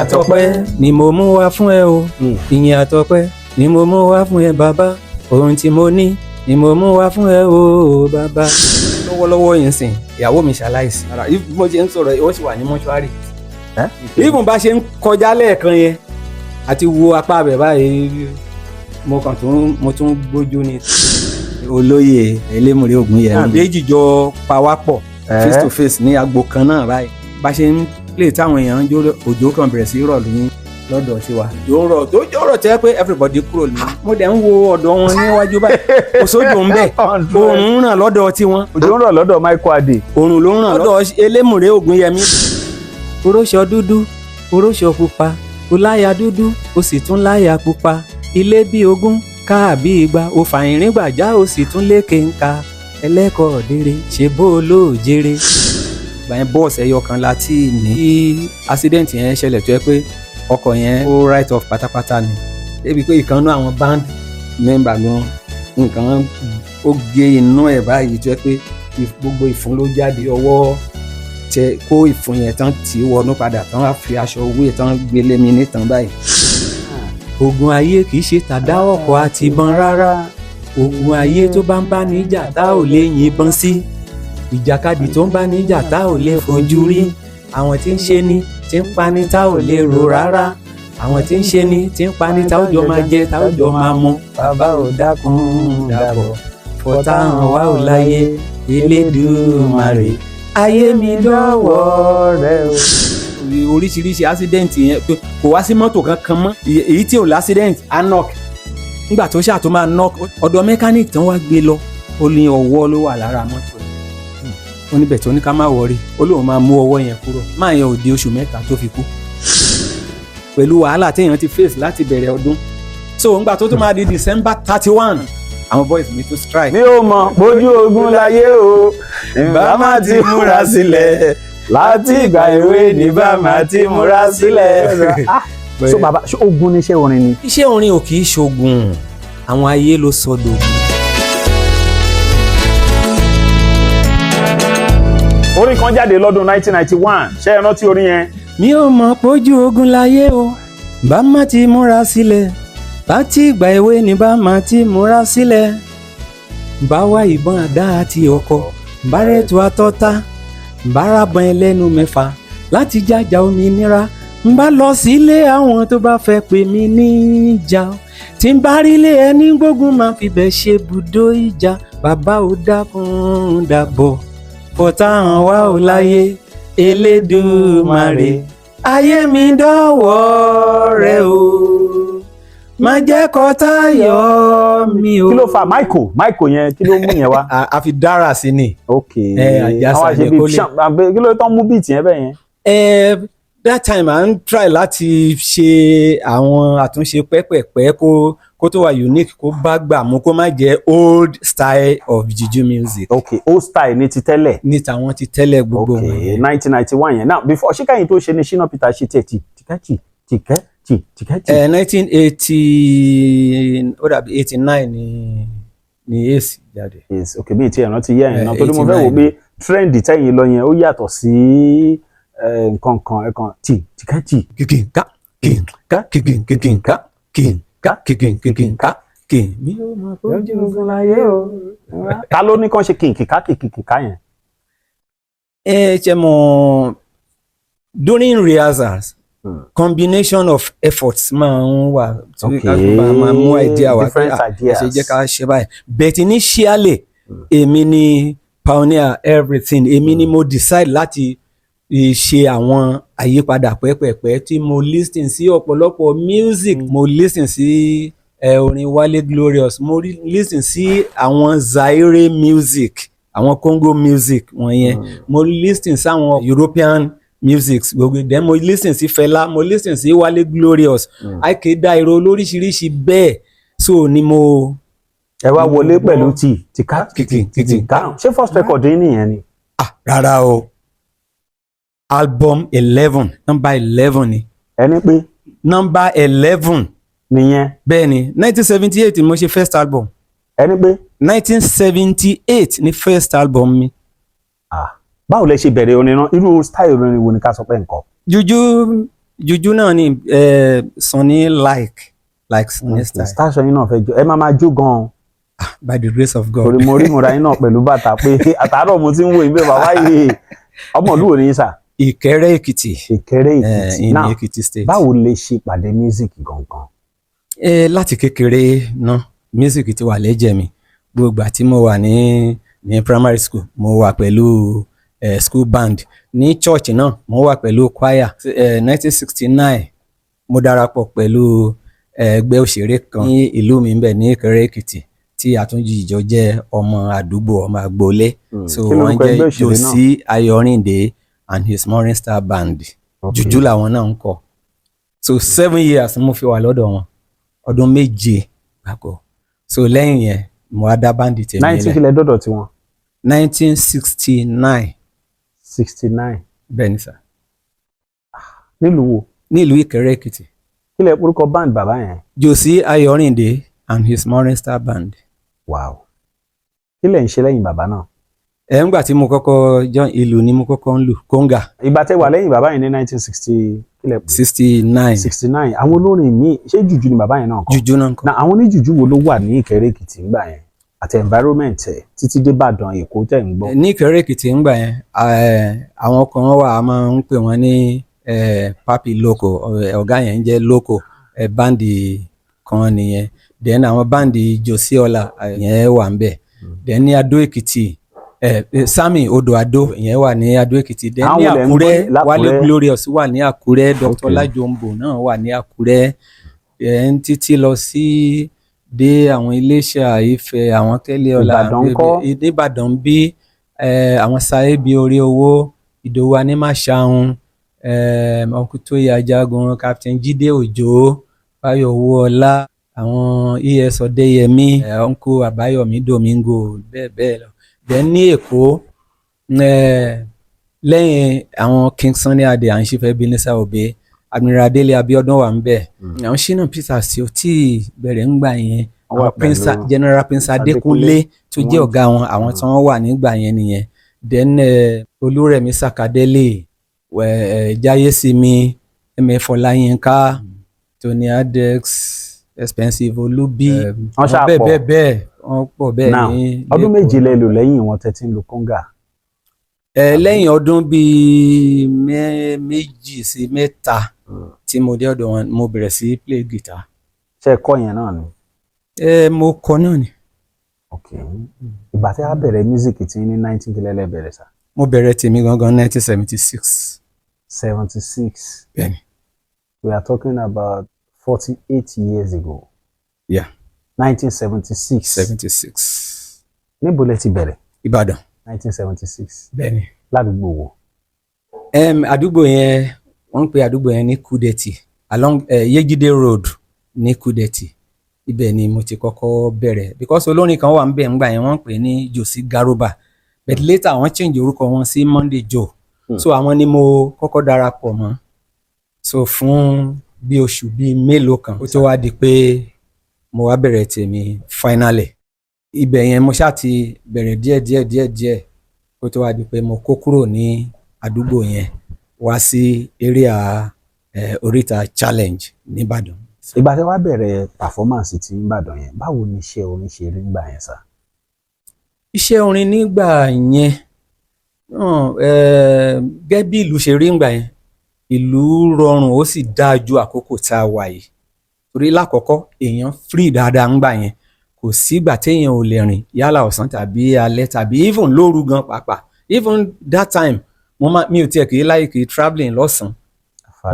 àtọpẹ́ ni mo mú wá fún ẹ o. Ìyìn àtọpẹ́ ni mo mú wá fún ẹ bàbá. Ohun tí mo ní ni mo mú wá fún ẹ o bàbá. Lọ́wọ́lọ́wọ́ yìí sìn ìyàwó mi ṣaláìsí. Bí mo ṣe ń sọ̀rọ̀ ó sì wà ní mọ́ṣúárì. Even bá ṣe ń kọjá lẹ́ẹ̀kan yẹn àti wo apá abẹ báyìí mo tún gbójú ni. Olóyè Elémùrè Ògúnyẹmí. Àbẹ́jì jọ pawápọ̀ face to face ní agbo kan náà báyìí. Bá ṣe ń lè táwọn èèyàn ń jó òjò kan bẹ̀rẹ̀ sí rọ̀ lóyún lọ́dọ̀ tiwa. Òjò rọ̀ tẹ́ pé everybody kúrò ní. Mo dẹ̀ ń wo ọ̀dọ̀ wọn níwájú báyìí. Kò sójò ń bẹ̀. Oòrùn ń ràn lọ́dọ̀ tiwọn. Òjò ń rọ̀ lọ́dọ̀ Michael Adé. Oòrùn ló ń ràn lọ́dọ̀ Elémùrè Ògúnyẹmí. Oróṣọ dúdú, oróṣọ pupa, ó láya dúdú, ó sì tún láya pupa. Ilé bí ogún, káà bí igba, ó fàyìnrín gbàjá, ó sì tún lékè ńkà. Ẹlẹ́kọ̀ọ́ òdere, ṣe bó olóòjere. Ìgbà yẹn bọ́ọ̀sì ẹyọ kan láti ní. Kí accident yẹn ṣẹlẹ̀ tó yẹ pé ọkọ̀ yẹn ó write off pátápátá ni. Débi pé ìkan náà àwọn band member gan nǹkan ó gé inú ẹ̀ báyìí tó yẹ pé gbogbo ìfun ló jáde, ọwọ́ tẹ kó ìfun yẹn tán tí wọnú padà tán á fi aṣọ wé tán gbélé mi nítàn báyìí. Ogun ayé kì í ṣe tàdá ọkọ̀ àti ìbọn rárá. Ogun ayé tó bá ń bá níjà tá ò lè yìnbọn sí. Ìjàkadì tó ń bá níjà tá ò lè fojú rí. Àwọn tí ń ṣe ni tí ń pa ni tá ò lè rò rárá. Àwọn tí ń ṣe ni tí ń pa ni tá ò jọ máa jẹ tá ò jọ máa mu. Bàbá ò dákun dàbọ̀ fọ̀tá hàn wá ò láyé Elédùmarè. Ayé mi dọ́wọ́ rẹ o. Oríṣiríṣi accident yẹn kò wá sí mọ́tò kankan mọ́. Èyí tí ò l'accident á knock. Nígbà tó ṣáà tó máa knock ọ̀dọ̀ mechanic tán wá gbé lọ. Ó ní ọwọ́ ló wà lára mọ́tò yẹn. Ó níbẹ̀ tó ní ká má wọrí. Ó lóun máa mú ọwọ́ yẹn kúrò. Máa yẹn ò di oṣù mẹ́ta tó fi kú. Pẹ̀lú wàhálà téèyàn ti face láti bẹ̀rẹ̀ ọdún. So nígbà tó máa di December 31. Àwọn boys mi tó strike. Mi ò mọ̀ bójú ogun láyé o. Bá má ti múra sílẹ̀. Láti ìgbà èwe ni bá má ti múra sílẹ̀. So bàbá ṣé ogun ni iṣẹ́ orin ni? Iṣẹ́ orin ò kì í ṣogun. Àwọn ayé ló sọ dògùn. Orin kan jáde lọ́dún 1991. Ṣé ẹ rántí orin yẹn? Mi ò mọ̀ bójú ogun láyé o. Bá má ti múra sílẹ̀. Láti ìgbà èwe ni bá máa ti múra sílẹ̀. Bá wá ìbọn àdá àti ọkọ̀, bá rẹ̀tù àtọ́ta, bá rábọn ẹlẹ́nu mẹ́fà láti jàjà òmìnira. N bá lọ sílé àwọn tó bá fẹ́ pè mí níjà. Tí n bá rí ilé ẹni gbógun máa fi bẹ̀ ṣe bùdó ìjà. Bàbá ò dákun dàbọ̀ fọ̀tá hàn wá ò láyé Elédùmarè. Ayé mi dọ́wọ́ rẹ o. Má jẹ́ kọ́tà yọ mi o. Kí ló fa Michael yẹn kí ló mú yẹn wá? A fi dára sí ni. Ok àjàsà ni kò lè. Kí ló tán mú beat yẹn bẹ́ẹ̀ yẹn? That time I ń try láti ṣe àwọn àtúnṣe pẹ́pẹ̀pẹ́ kó tó wà unique kó bá gbà mú kó má jẹ́ old style of juju music. Ok old style ní ti tẹ́lẹ̀. Ní tàwọn ti tẹ́lẹ̀ gbogbo wọn. Ok 1991 yẹn. Now before ṣíkàyìn tó ṣe ni Shina Peter ṣe tiẹ̀ tìkẹ́tì. 1980 ó dàbí 89 ni Ace jáde. Yes, okay bí ti ẹ̀ràn ti yẹ ẹ̀yìn náà tó dé mo fẹ́ wò pé trend tẹ́yìn lọ yẹn ó yàtọ̀ sí nǹkan kan ẹ̀kan tìkẹ́tì. kìkìnká mi ò mọ̀ bójú ogun láyé o. Ta ló ní kàn ṣe kìkìnká yẹn? Ṣe mọ̀ during rehearsals. Combination of efforts máa ń wà máa mú idea wá pé ṣe jẹ́ ká ṣe báyìí but initially èmi ni pioneer everything èmi ni mo decide láti ṣe àwọn àyípadà pẹ́pẹ̀pẹ́ tí mo listen sí ọ̀pọ̀lọpọ̀ music mo listen sí orin Wale Glorious mo listen sí àwọn Zaire music àwọn Congo music wọ̀nyẹn mo listen sí àwọn European music gbogbo dem mo listen sí Fẹlá mo listen sí Wale Glorious Ike Dairo lóríṣiríṣi bẹ́ẹ̀ so ni mo. Ẹ wá wọlé pẹ̀lú kìkìnká ṣé first record yín nìyẹn ni? Rárá o album 11 number 11 ni. Ẹni pé. number 11 nìyẹn. bẹ́ẹ̀ ni 1978 mo ṣe first album. Ẹni pé. 1978 ni first album mi. Báwo lẹ ṣe bẹ̀rẹ̀ orin náà irú style orin wo ni ká sọ pé nǹkan? Juju Juju náà ni Sunny like Sunny style. station yín náà fẹ́ jó ẹ máa jó gan-an. By the grace of God. torí mo rí ìmúra yín náà pẹ̀lú bàtà pé àtàárọ̀ mo ti ń wo ìgbé bàbá yìí ọmọ ìlú wo ni yín sà. Ìkẹrẹ Èkìtì. Ìkẹrẹ Èkìtì in náà Èkìtì state. báwo lè ṣe pàdé music gangan. Láti kékeré náà music ti wà lẹ́jẹ̀ mi gbogbo ìgbà tí mo wà ní primary school mo wà pẹ̀lú school band ní church náà mo wà pẹ̀lú choir. 1969 mo darapọ̀ pẹ̀lú ẹgbẹ́ òṣèré kan ní ìlú mi ń bẹ ní Ìkẹrẹ Èkìtì tí àtúnjìjọ jẹ́ ọmọ àdúgbò ọmọ agboolé. So wọ́n jẹ́ Josi Ayọ̀rìndé and his Morning Star Band. Juju làwọn náà ń kọ. So 7 years mo fi wà lọ́dọ̀ wọn ọdún 7 gbàgbọ́. So lẹ́yìn yẹn mo wá dá báńdì tèmi lẹ̀. 19 kílẹ̀ dọ́dọ̀ tiwọn. 1969. 69. Bẹ́ẹ̀ ni sà. nílùú wo. nílùú Ìkẹrẹ Èkìtì. kílẹ̀ orúkọ band bàbá yẹn. Josi Ayọ̀rìndé and his Morning Star Band. Wow. kílẹ̀ ń ṣe lẹ́yìn bàbá náà. Ńgbà tí mo kọ́kọ́ join ìlú ni mo kọ́kọ́ ń lù kóńgà. ìgbà tẹ́ wà lẹ́yìn bàbá yẹn ní 1960 kílẹ̀. 69. 69 àwọn olórin míì ṣé jùjú ni bàbá yẹn náà kọ. Juju náà kọ. na àwọn oníjùjú wo ló wà ní Ìkẹrẹ Èkìtì ńgbà yẹn àti environment ẹ títí dé Ìbàdàn Èkó tẹ̀ ń gbọ́. Ní Ìkẹrẹ Èkìtì ńgbà yẹn àwọn kan wà a máa ń pè wọ́n ní Papi Loco ọ̀gá yẹn ń jẹ́ Loco báńdì kan nìyẹn. Then àwọn báńdì Josi Ọlá yẹn wà ń bẹ̀. Then ní Adó Èkìtì Sami Odò Adó yẹn wà ní Adó Èkìtì. Then ní Àkúrẹ́ Wálé Glorious wà ní Àkúrẹ́. Dr. Lájọmbò náà wà ní Àkúrẹ́. Then títí lọ sí dé àwọn Iléṣà Ifẹ̀ àwọn Tẹ́lẹ̀ Ọlá Ìbàdàn bí àwọn Sáyébí Orí Owó Ìdòwú Anímàṣàhùn Ọkùtóyè Ajagun Captain Jídé Òjó Báyọ̀ Owóọlá àwọn ES Ọdẹ́yẹmí Uncle Àbáyọ̀mí Domingo bẹ́ẹ̀ lọ. Then ní Èkó lẹ́yìn àwọn King Sunny Adé à ń ṣe fẹ́ Ebenezer Obey Admiral Adélé Abíọ́dún wà ń bẹ̀. àwọn Shina Peters tí ó tí bẹ̀rẹ̀ ń gbà yẹn àwọn General Prince Adékúnlé tó jẹ́ ọ̀gá wọn àwọn tí wọ́n wà nígbà yẹn nìyẹn. Then Olúrẹ̀mí Sàkádélé Jáyésími MF Ọláyínká Tony Adex Expensive Olúbí bẹ́ẹ̀ wọ́n pọ̀ bẹ́ẹ̀ ní. ọdún méje lẹ lò lẹ́yìn wọn tẹ́tí ń lo kóńgà. lẹ́yìn ọdún bíi 2 sí 3 tí mo dé ọ̀dọ̀ wọn mo bẹ̀rẹ̀ sí play guitar. ṣé ẹ kọ́ yẹn náà ni. mo kọ́ náà ni. ok ìgbà tí a bẹ̀rẹ̀ music tí ní 19 kílẹ̀ lẹ bẹ̀rẹ̀ sá. mo bẹ̀rẹ̀ tèmi gangan 1976. 76. bẹ́ẹ̀ni. we are talking about 48 years ago. yeah. 1976. 76. níbo lẹ ti bẹ̀rẹ̀. Ìbàdàn. 1976. bẹ́ẹ̀ni. ládùúgbò wo. àdúgbò yẹn wọ́n ń pe àdúgbò yẹn ní Kúdẹ̀tì along Yejide Road ní Kúdẹ̀tì. ibẹ̀ ni mo ti kọ́kọ́ bẹ̀rẹ̀ because olórin kan wà ń bẹ̀ ńgbà yẹn wọ́n ń pè ní Josi Garuba but later wọ́n change orúkọ wọn sí Monday Joe. so àwọn ni mo kọ́kọ́ darapọ̀ mọ́ so fún bí oṣù bíi mélòó kan ó tó wá di pé mo wá bẹ̀rẹ̀ tèmi finally. ibẹ̀ yẹn mo ṣáà ti bẹ̀rẹ̀ díẹ̀ ó tó wá di pé mo kó kúrò ní àdúgbò yẹn wá sí area Oríta Challenge nìbàdàn. ìgbà tí wàá bẹ̀rẹ̀ performance ti nìbàdàn yẹn báwo ni iṣẹ́ orin ṣe rí nígbà yẹn sá. iṣẹ́ orin nígbà yẹn gẹ́gẹ́ bí ìlú ṣe rí nígbà yẹn ìlú rọrùn ó sì dáa ju àkókò tá a wà yìí torí lákọ̀ọ́kọ́ èèyàn free dáadáa ńgbà yẹn kò sígbà téèyàn ò lè rìn yálà ọ̀sán tàbí alẹ́ tàbí even lóru gan pàápàá even that time mi ò tiẹ̀ kì í like travelling lọ́sàn-án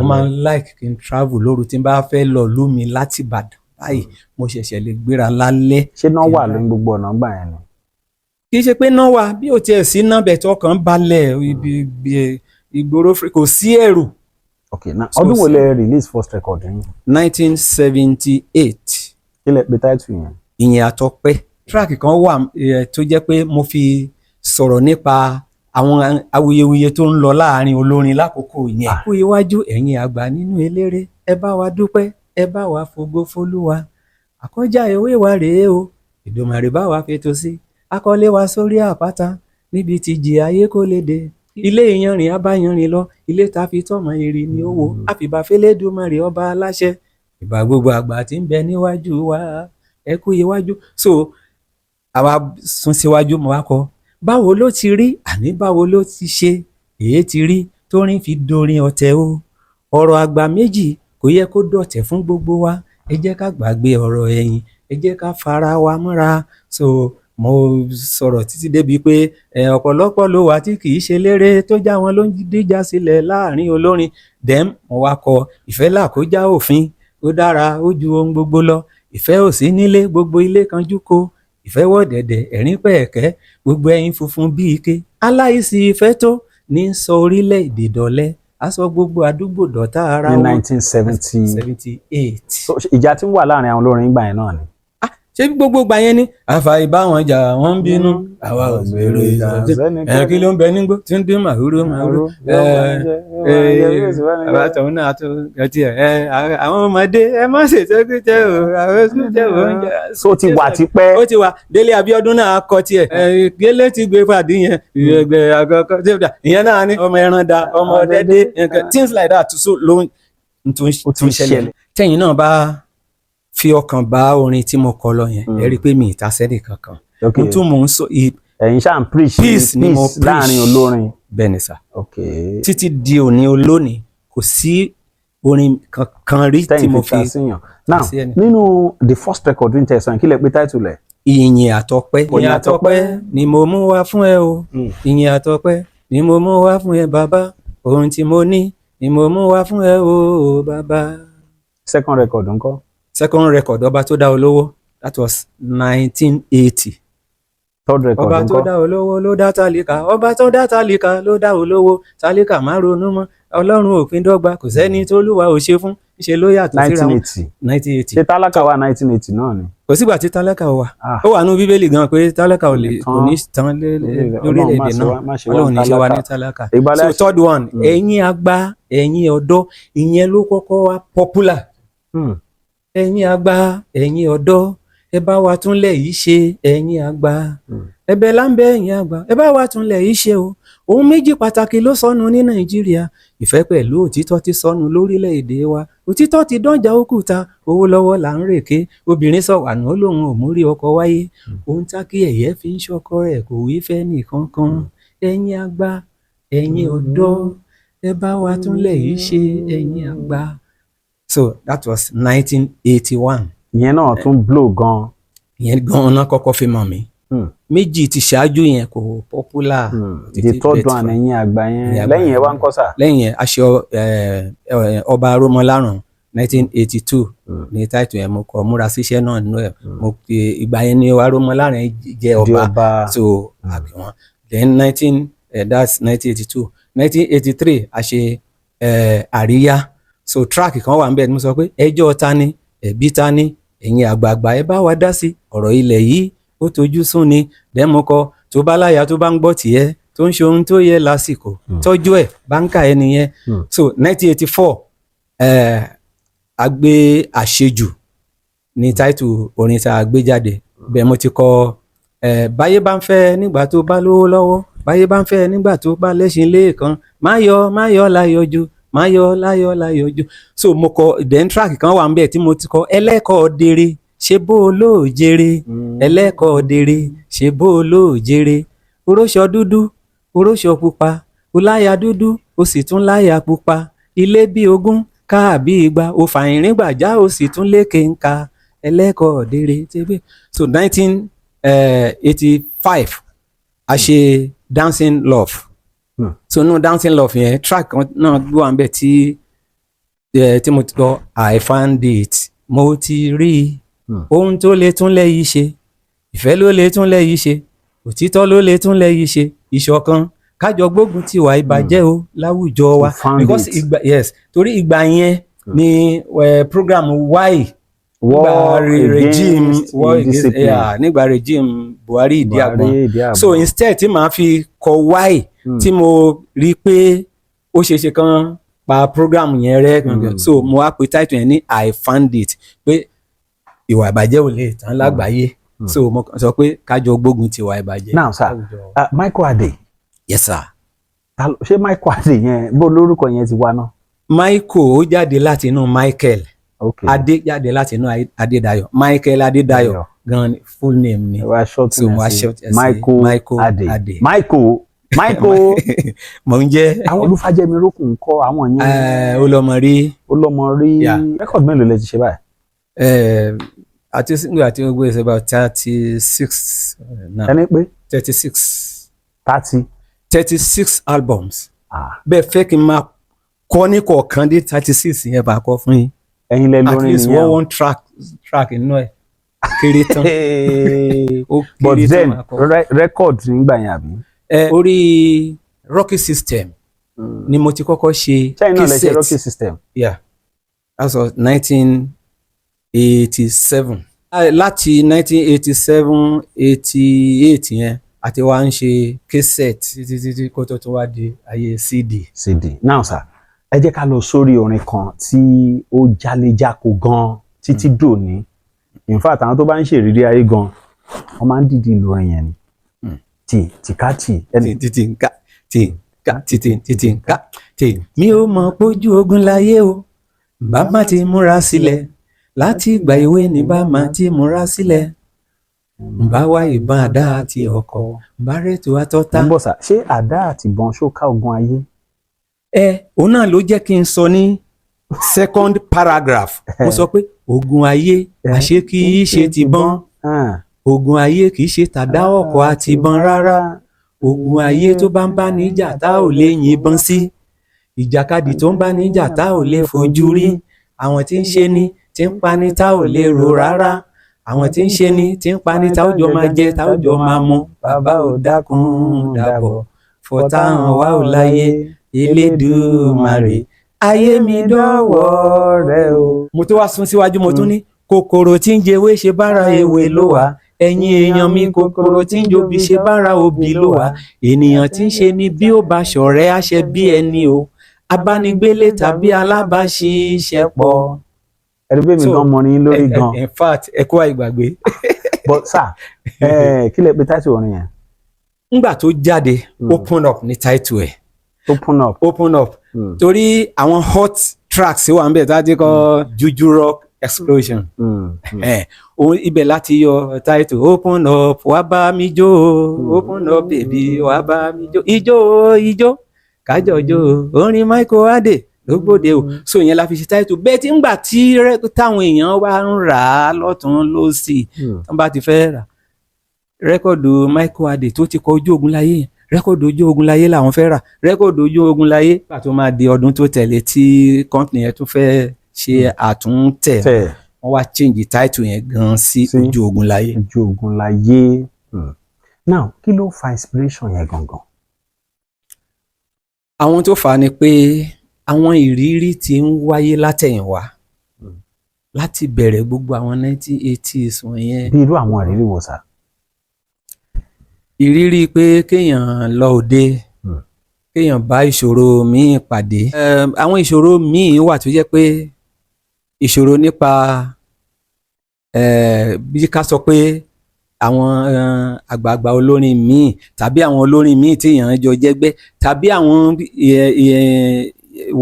mo máa ń like kí n travel lóru tí n bá fẹ́ lọ lú mi láti Ìbàdàn báyìí mo ṣẹ̀ṣẹ̀ lè gbéra lálẹ́. ṣé náà wà lórí gbogbo ọ̀nà gbà yẹn ni. kì í ṣe pé náà wà bí ò tiẹ̀ sí náà bẹ̀ tí ọkàn balẹ̀ ìgboro kò sí ẹ̀rù. okay na ọdún wo lẹ release first record yín. 1978. kí lẹ pe title yẹn. Ìyìn Àtọpẹ́. track kan wà tó jẹ́ pé mo fi sọ̀rọ̀ nípa àwọn awuyewuye tó ń lọ láàrin olórin lákòókò yẹn. kú iwájú ẹ̀yin àgbà nínú eléré ẹ bá wa dúpẹ́ ẹ bá wa fògo f'Olúwa àkọjá ewé wa rèé o Èdùmàrè bá wa fètò sí akọ́lé wa sórí àpáta níbi tí jì ayé kò lè dé ilé ìyanrìn abáyanrìn lọ ilé ta fi tọmọ èrè ní owó àfìbà fẹlẹdùmarè ọba aláṣẹ ìbà gbogbo àgbà tí ń bẹ níwájú wa ẹ kú iwájú. So àwa sún síwájú mo wá kọ báwo ló ti rí àní báwo ló ti ṣe èyí ti rí tórin fi dorin ọ̀tẹ̀ o ọ̀rọ̀ àgbà méjì kò yẹ kó dọ̀tẹ̀ fún gbogbo wa ẹ jẹ́ ká gbàgbé ọ̀rọ̀ ẹ̀yìn ẹ jẹ́ ká fara wa mọ́ra. So mo sọ̀rọ̀ títí débi pé ọ̀pọ̀lọpọ̀ ló wà tí kì í ṣe léré tó já wọn ló ń díjà sílẹ̀ láàrin olórin dem mo wá kọ ìfẹ́ là kó já òfin ó dára ó ju ohun gbogbo lọ ìfẹ́ ò sí nílé gbogbo ilé kanjú ko ìfẹ́ wọ̀ dẹ̀dẹ̀ ẹ̀rín pẹ̀ẹ̀kẹ́ gbogbo ẹyin funfun bí ike aláìsí ìfẹ́ tó ní sọ orílẹ̀-èdè dọ̀lẹ aṣọ gbogbo àdúgbò dọ̀tá ara wọn. ní 1978. So ìjà tí ń wà láàrin àwọn olórin ìgbà yẹn náà ni. ṣé gbogbo gbà yẹn ni àfàìbáwọn jà wọn ń bínú àwa ò gbèrò ìjà kí ló ń bẹ nígbó tí ń dín màhúrú àbátọ̀hún náà tó ẹtì àwọn ọmọdé ẹ má ṣètẹ́kùtẹ́ o àwọn ṣùtẹ́ oúnjẹ. So ti wà tipẹ́. ó ti wà Délé Abíọ́dún náà kọ tiẹ̀ gélé ti gbé pàdé yẹn ẹgbẹ́ àgọ́kọ́ ìyẹn náà ní ọmọ ẹran da ọmọ ọdẹdẹ things like that so ló ń tún ṣẹlẹ̀. tẹ̀yìn náà bá fi ọkàn bá orin tí mo kọ lọ yẹn ẹ rí i pé mi ìta sẹ́dẹ̀ kankan mo tún mò ń sọ ẹ̀yin ṣáà ń preach peace ni mo preach láàrin olórin. bẹ́ẹ̀ ni sà títí di òní olónìí kò sí orin kankan rí tí mo fi now nínú the first record ní tẹ̀sán kí lẹ pé title ẹ̀. ìyìn àtọpẹ́ ìyìn àtọpẹ́ ni mo mú wá fún ẹ o ìyìn àtọpẹ́ ni mo mú wá fún ẹ bàbá ohun tí mo ní ni mo mú wá fún ẹ o bàbá. second record ńkọ́. second record ọba tó dá olówó that was 1980. third record ọba tó dá olówó ló dá tálíkà ọba tó dá tálíkà ló dá olówó tálíkà má ronú mọ́ ọlọ́run òfin dọ́gba kò sẹ́ni tó lúwa ò ṣe fún ṣe ló yàtọ̀ síra wọn. 1980 ṣé tálákà wà 1980 náà ni. kò sígbà tí tálákà wà ó wà nú bíbélì gan pé tálákà ò ní tán lórílẹ̀‐èdè náà ọlọ́run ní ṣe wá ní tálákà. So third one ẹ̀yin àgbà ẹ̀yin ọ̀dọ́ ìyẹn ló kọ́kọ́ wá popular. ẹ̀yin àgbà ẹ̀yin ọ̀dọ́ ẹ bá wa túnlẹ̀ yìí ṣe ẹ̀yin àgbà ẹ̀bẹ̀ là ń bẹ̀ ẹ̀yin àgbà ẹ bá wa túnlẹ̀ yìí ṣe o ohun méjì pàtàkì ló sọnù ní Nàìjíríà ìfẹ́ pẹ̀lú òtítọ́ ti sọnù lórílẹ̀‐èdè wa òtítọ́ ti dánjà òkúta owó lọ́wọ́ là ń rèké obìnrin sọ̀wànà lòun ò mórí ọkọ wáyé ohun tákì ẹ̀yẹ́ fi ń ṣọkọ rẹ̀ kò wí fẹ́ nìkankan ẹ̀yin àgbà ẹ̀yin ọ̀dọ́ ẹ bá wa túnlẹ̀ yìí ṣe ẹ̀yin àgbà. So that was 1981. ìyẹn náà tún blow gan. ìyẹn gan náà kọ́kọ́ fi mọ̀ mí. méjì ti ṣáájú yẹn kò popular. the third one ẹ̀yin àgbà yẹn lẹ́yìn ẹ̀ wá ń kọ́ sà. lẹ́yìn ẹ̀ aṣọ ọba Rómọláràn 1982 ní táìtù yẹn mo kọ múra síṣẹ́ náà nínú ẹ̀ mo ìgbà yẹn ni ọba Rómọláràn jẹ́ ọba so àbí wọn. Then that's 1982 1983 a ṣe àríyá so track kan wà níbẹ̀ ni mo sọ pé ẹjọ́ ta ni ẹ̀bí ta ni ẹ̀yin àgbààgbà ẹ bá wa dá sí ọ̀rọ̀ ilẹ̀ yìí ó tojú sún ni dẹ́mọkọ tó bá láyà tó bá ń gbọ́ tiẹ̀ tó ń ṣe ohun tó yẹ lásìkò tọ́jú ẹ̀ báńkà ẹ nìyẹn. So 1984 a gbé àṣejù ní táìtù orin tá a gbé jáde bẹ́ẹ̀ mo ti kọ báyé bá ń fẹ́ nígbà tó bá lówó lọ́wọ́ báyé bá ń fẹ́ nígbà tó bá lẹ́ṣin lẹ́ẹ̀kan máyọ̀ láyọjú máyọ̀ jù so mo kọ then track kan wà níbẹ̀ tí mo ti kọ ẹlẹ́kọ̀ọ́ dèrè ṣe bó o lóò jèrè ẹlẹ́kọ̀ọ́ dèrè ṣe bó o lóò jèrè oróṣọ dúdú oróṣọ pupa oláya dúdú o sì tún láya pupa ilé bí ogún káàbí igba o fàìrín gbàjá o sì tún lékè ńkà ẹlẹ́kọ̀ọ́ dèrè tẹ́gbẹ́. So 1985 a ṣe Dancing Love. So no Dancing Love yẹn track náà gbọ́ à ń bẹ̀ tí mo ti kọ I found it mo ti rí ohun tó lè túnlẹ̀ yìí ṣe ìfẹ́ ló lè túnlẹ̀ yìí ṣe òtítọ́ ló lè túnlẹ̀ yìí ṣe ìṣọ̀kan kájọ gbógun ti wà ìbàjẹ́ o láwùjọ wa because torí ìgbà yẹn ni program why nígbà regime Buhari ìdí àgbọn so instead tí màá fi kọ why tí mo rí pé ó ṣeéṣe kan pa program yẹn rẹ so mo wá pe title yẹn ní I found it pé ìwà ìbàjẹ́ ò lè tán lágbàáyé so mo sọ pé kájọ gbógun ti ìwà ìbàjẹ́. Now sir, Michael Adé. Yes sir. ṣé Michael Adé yẹn bó lórúkọ yẹn ti wá náà. Michael ó jáde láti inú Michael Okay. Adé jáde láti inú Adédayọ̀ Michael Adédayọ̀ gan ni full name ni. ẹ wá short So, name wá sí short ẹ sí Michael Adé. Adé. Michael mò ń jẹ́ àwọn Olúfàjẹ́mi rókùn ń kọ́ àwọn yẹn olọmọrí olọmọ rí Yeah. record mélòó lẹ ti ṣe báyìí. àti single àti gbogbo is about 36 now ẹni pé 36 30. albums Ah, bẹ́ẹ̀ fẹ́ kí n máa kọ́ ní kọ̀ọ̀kan dé 36 yẹn bá kọ́ fún yín ẹ̀yin lẹ at lórin least nìyẹn. one track inú ẹ̀ kéré tán ó But kéré tán then máa kọ́. record nígbà yẹn àbí. Orí Rocky System ni mo ti kọ́kọ́ ṣe China lẹ ṣe cassette. Rocky System. Yeah, that was 1987. Láti 1987 88 yẹn àti wá ń ṣe cassette títí kó tó wá di ayé CD. Now sir, ẹ jẹ́ ká lọ sórí orin kan tí ó jáléjáko gan títí dòní. In fact àwọn tó bá ń ṣèrírí ayé gan wọ́n máa ń dìdí lórin yẹn ni. Tìkátì ẹni Tìtìǹkà. Mi ò mọ̀ pójú ogun láyé o, bá má ti múra sílẹ̀. Láti ìgbà èwe ni bá má ti múra sílẹ̀. Bá wá ìbọn àdá àti ọkọ̀, bá rètò àtọ́ta. ń bọ̀ sà, ṣé àdá àti ìbọn ṣó ká ogun ayé? Òun náà ló jẹ́ kí n sọ ní second paragraph. Mo sọ pé ogun ayé àṣé kì í ṣe tìbọn. Ogun ayé kì í ṣe tàdá ọkọ̀ àti ìbọn rárá. Ogun ayé tó bá ń bá níjà tá ò lè yìnbọn sí. Ìjàkadì tó ń bá níjà tá ò lè fojú rí. Àwọn tí ń ṣe ni tí ń pa ni tá ò lè rò rárá. Àwọn tí ń ṣe ni tí ń pa ni tá ò jọ máa jẹ tá ò jọ máa mu. Bàbá ò dákun dàbọ̀ fọ̀tá hàn wá ò láyé Elédùmarè ayé mi dọ́wọ́ rẹ o. Mo tó wá sún síwájú mo tún ní kòkòrò tí ń jẹwé ṣe bára ewé ló wà. Ẹ̀yin èèyàn mi kòkòrò tí ń jobi ṣe bára obì ló wà. Ènìyàn tí ń ṣe ni bí ó bá ṣọ̀rẹ́ àṣẹ bí ẹni o. Abánigbélé tàbí alábàáṣiṣẹ́pọ̀. Ẹ̀rí bí mi gan mọ ní lórí gan. In fact ẹ kó àìgbàgbé. But sir, kí lẹ pè title orin yẹn? Ngbà tó jáde open up ní title ẹ̀. Open up. Torí àwọn hot tracks wà ń bẹ̀ tá a ti kọ́ Juju Rock Explosion. Ibẹ̀ láti yọ title open up wá bá mi jó open up baby wá bá mi jó ijó kájọjó orin Michael Adé ló gbòde o. So yẹn la fi ṣe title bẹ́ẹ̀ tí ngbà tí táwọn èèyàn wá ń rà á lọ́tún lọ́sì tó bá ti fẹ́ rà rẹ́kọ̀dù Michael Adé tó ti kọ Ojú Ogun Láyé yẹn rẹ́kọ̀dù Ojú Ogun Láyé làwọn fẹ́ rà rẹ́kọ̀dù Ojú Ogun Láyé nígbà tó máa di ọdún tó tẹ̀lé tí company yẹn tún fẹ́ ṣe àtúntẹ̀ wọ́n wá change title yẹn gan sí Ojú Ogun Láyé. Ojú Ogun Láyé. Now kí ló fa inspiration yẹn gangan? Àwọn tó fà á ni pé àwọn ìrírí tí ń wáyé látẹ̀yìnwá láti bẹ̀rẹ̀ gbogbo àwọn 1980s wọ̀nyẹn. Bí irú àwọn ìrírí wo sà? Ìrírí pé kéèyàn lọ òde kéèyàn bá ìṣòro míì pàdé. Àwọn ìṣòro míì wà tó jẹ́ pé ìṣòro nípa bí ká sọ pé àwọn àgbààgbà olórin míì tàbí àwọn olórin míì tí èèyàn jọ jẹ́gbẹ́ tàbí àwọn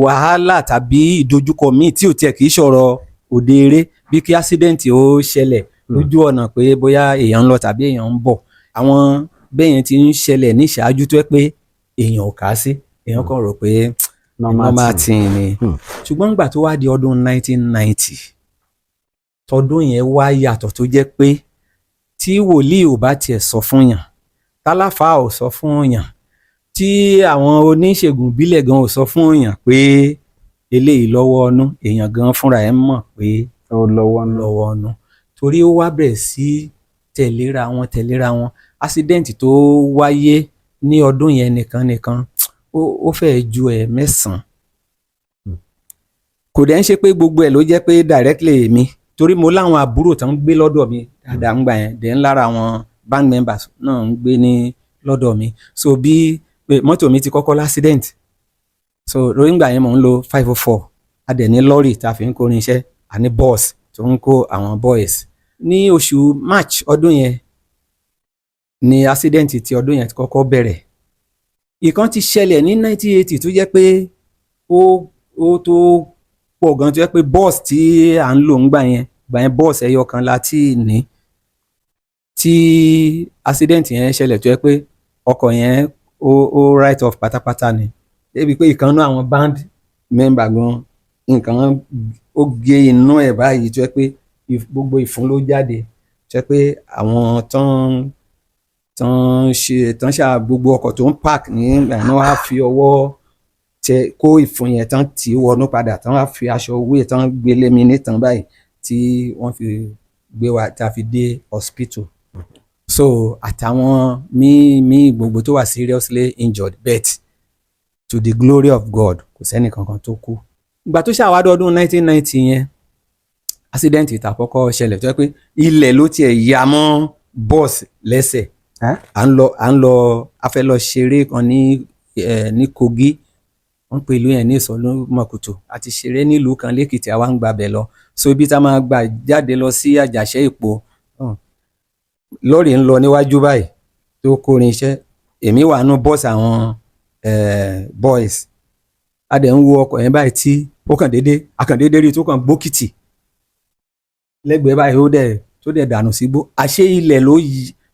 wàhálà tàbí ìdojúkọ míì tí ò tiẹ̀ kì í ṣọ̀rọ̀ òde eré bí kí ásídẹ́ǹtì ó ṣẹlẹ̀ lójú ọ̀nà pé bóyá èèyàn ń lọ tàbí èèyàn ń bọ̀. Àwọn bẹ́yẹn ti ń ṣẹlẹ̀ ní ìṣáájú tó yẹ pé èèyàn ò kà sí èèyàn kàn rò pé normal thing ni. Ṣùgbọ́n nígbà tó wá di ọdún 1990 tọdún yẹn wá yàtọ̀ tó jẹ́ pé tí wòlíì ò bá tiẹ̀ sọ fún yàn tálàfà ò sọ fún yàn tí àwọn oníṣègùn ìbílẹ̀ gan ò sọ fún yàn pé eléyìí lọ́wọ́ ọnú èèyàn gan fúnra ẹ̀ mọ̀ pé ó lọ́wọ́ ọnú torí ó wá bẹ̀rẹ̀ sí tẹ̀léra wọn accident tó wáyé ní ọdún yẹn nìkan ó fẹ́ẹ̀ ju mẹ́sàn-án kò dẹ̀ ń ṣe pé gbogbo ẹ̀ ló jẹ́ pé directly mi torí mo láwọn àbúrò tó ń gbé lọ́dọ̀ mi dáadáa ń gbà yẹn dẹ̀ ń lára àwọn band members náà ń gbé ní lọ́dọ̀ mi so bí mọ́tò mi ti kọ́kọ́ l'accident so lórí ìgbà yẹn mò ń lo 504 a dẹ̀ ní lọ́rì tá a fi ń kó irinṣẹ́ àní bus tó ń kó àwọn boys ní oṣù March ọdún yẹn ni accident ti ọdún yẹn ti kọ́kọ́ bẹ̀rẹ̀ ìkan ti ṣẹlẹ̀ ní 1980 tó jẹ́ pé ó tó pọ̀ gan tó jẹ́ pé bọ́ọ̀sì tí à ń lò ń gbà yẹn bọ́ọ̀sì ẹyọ kan la ti ní tí accident yẹn ṣẹlẹ̀ tó jẹ́ pé ọkọ̀ yẹn ó write off pátápátá ni débi pé ìkan náà àwọn band member gan nǹkan ó gé inú ẹ̀ báyìí tó jẹ́ pé gbogbo ìfun ló jáde tó jẹ́ pé àwọn tán ṣá gbogbo ọkọ̀ tó ń park ní ìgbà náà wá fi ọwọ́ tẹ kó ìfun yẹn tán tì í wọnú padà tán wá fi aṣọ wé tán gbélé mi nítan báyìí tí wọ́n fi gbé wa tá a fi dé hospital so àtàwọn míì gbogbo tó wà seriously injured but to the glory of God kò sẹ́ni kankan tó kú. ìgbà tó ṣàwádọ́ ọdún 1990 yẹn accident ìtàkọ́kọ́ ṣẹlẹ̀ tó yẹ pé ilẹ̀ ló tiẹ̀ ya mọ́ bọ́ọ̀sì lẹ́sẹ̀ à ń lọ a fẹ́ lọ ṣeré kan ní Kogi wọ́n pe ìlú yẹn ní Ìsọlúmọ̀kùtù àti ṣeré nílùú kan lẹ́kìtì àwa ń gbàbẹ̀ lọ so ibi tá a máa gbà jáde lọ sí Àjàṣẹ́ Èpo lọ́ọ̀rì ń lọ níwájú báyìí tó kórin iṣẹ́ èmi wà nú bọ́ọ̀sì àwọn boys a dẹ̀ ń wo ọkọ̀ yẹn báyìí tí ó kàn déédéé rí tó kàn gbókìtì lẹ́gbẹ̀ẹ́ báyìí tó dẹ̀ dànù sígbó àṣé ilẹ̀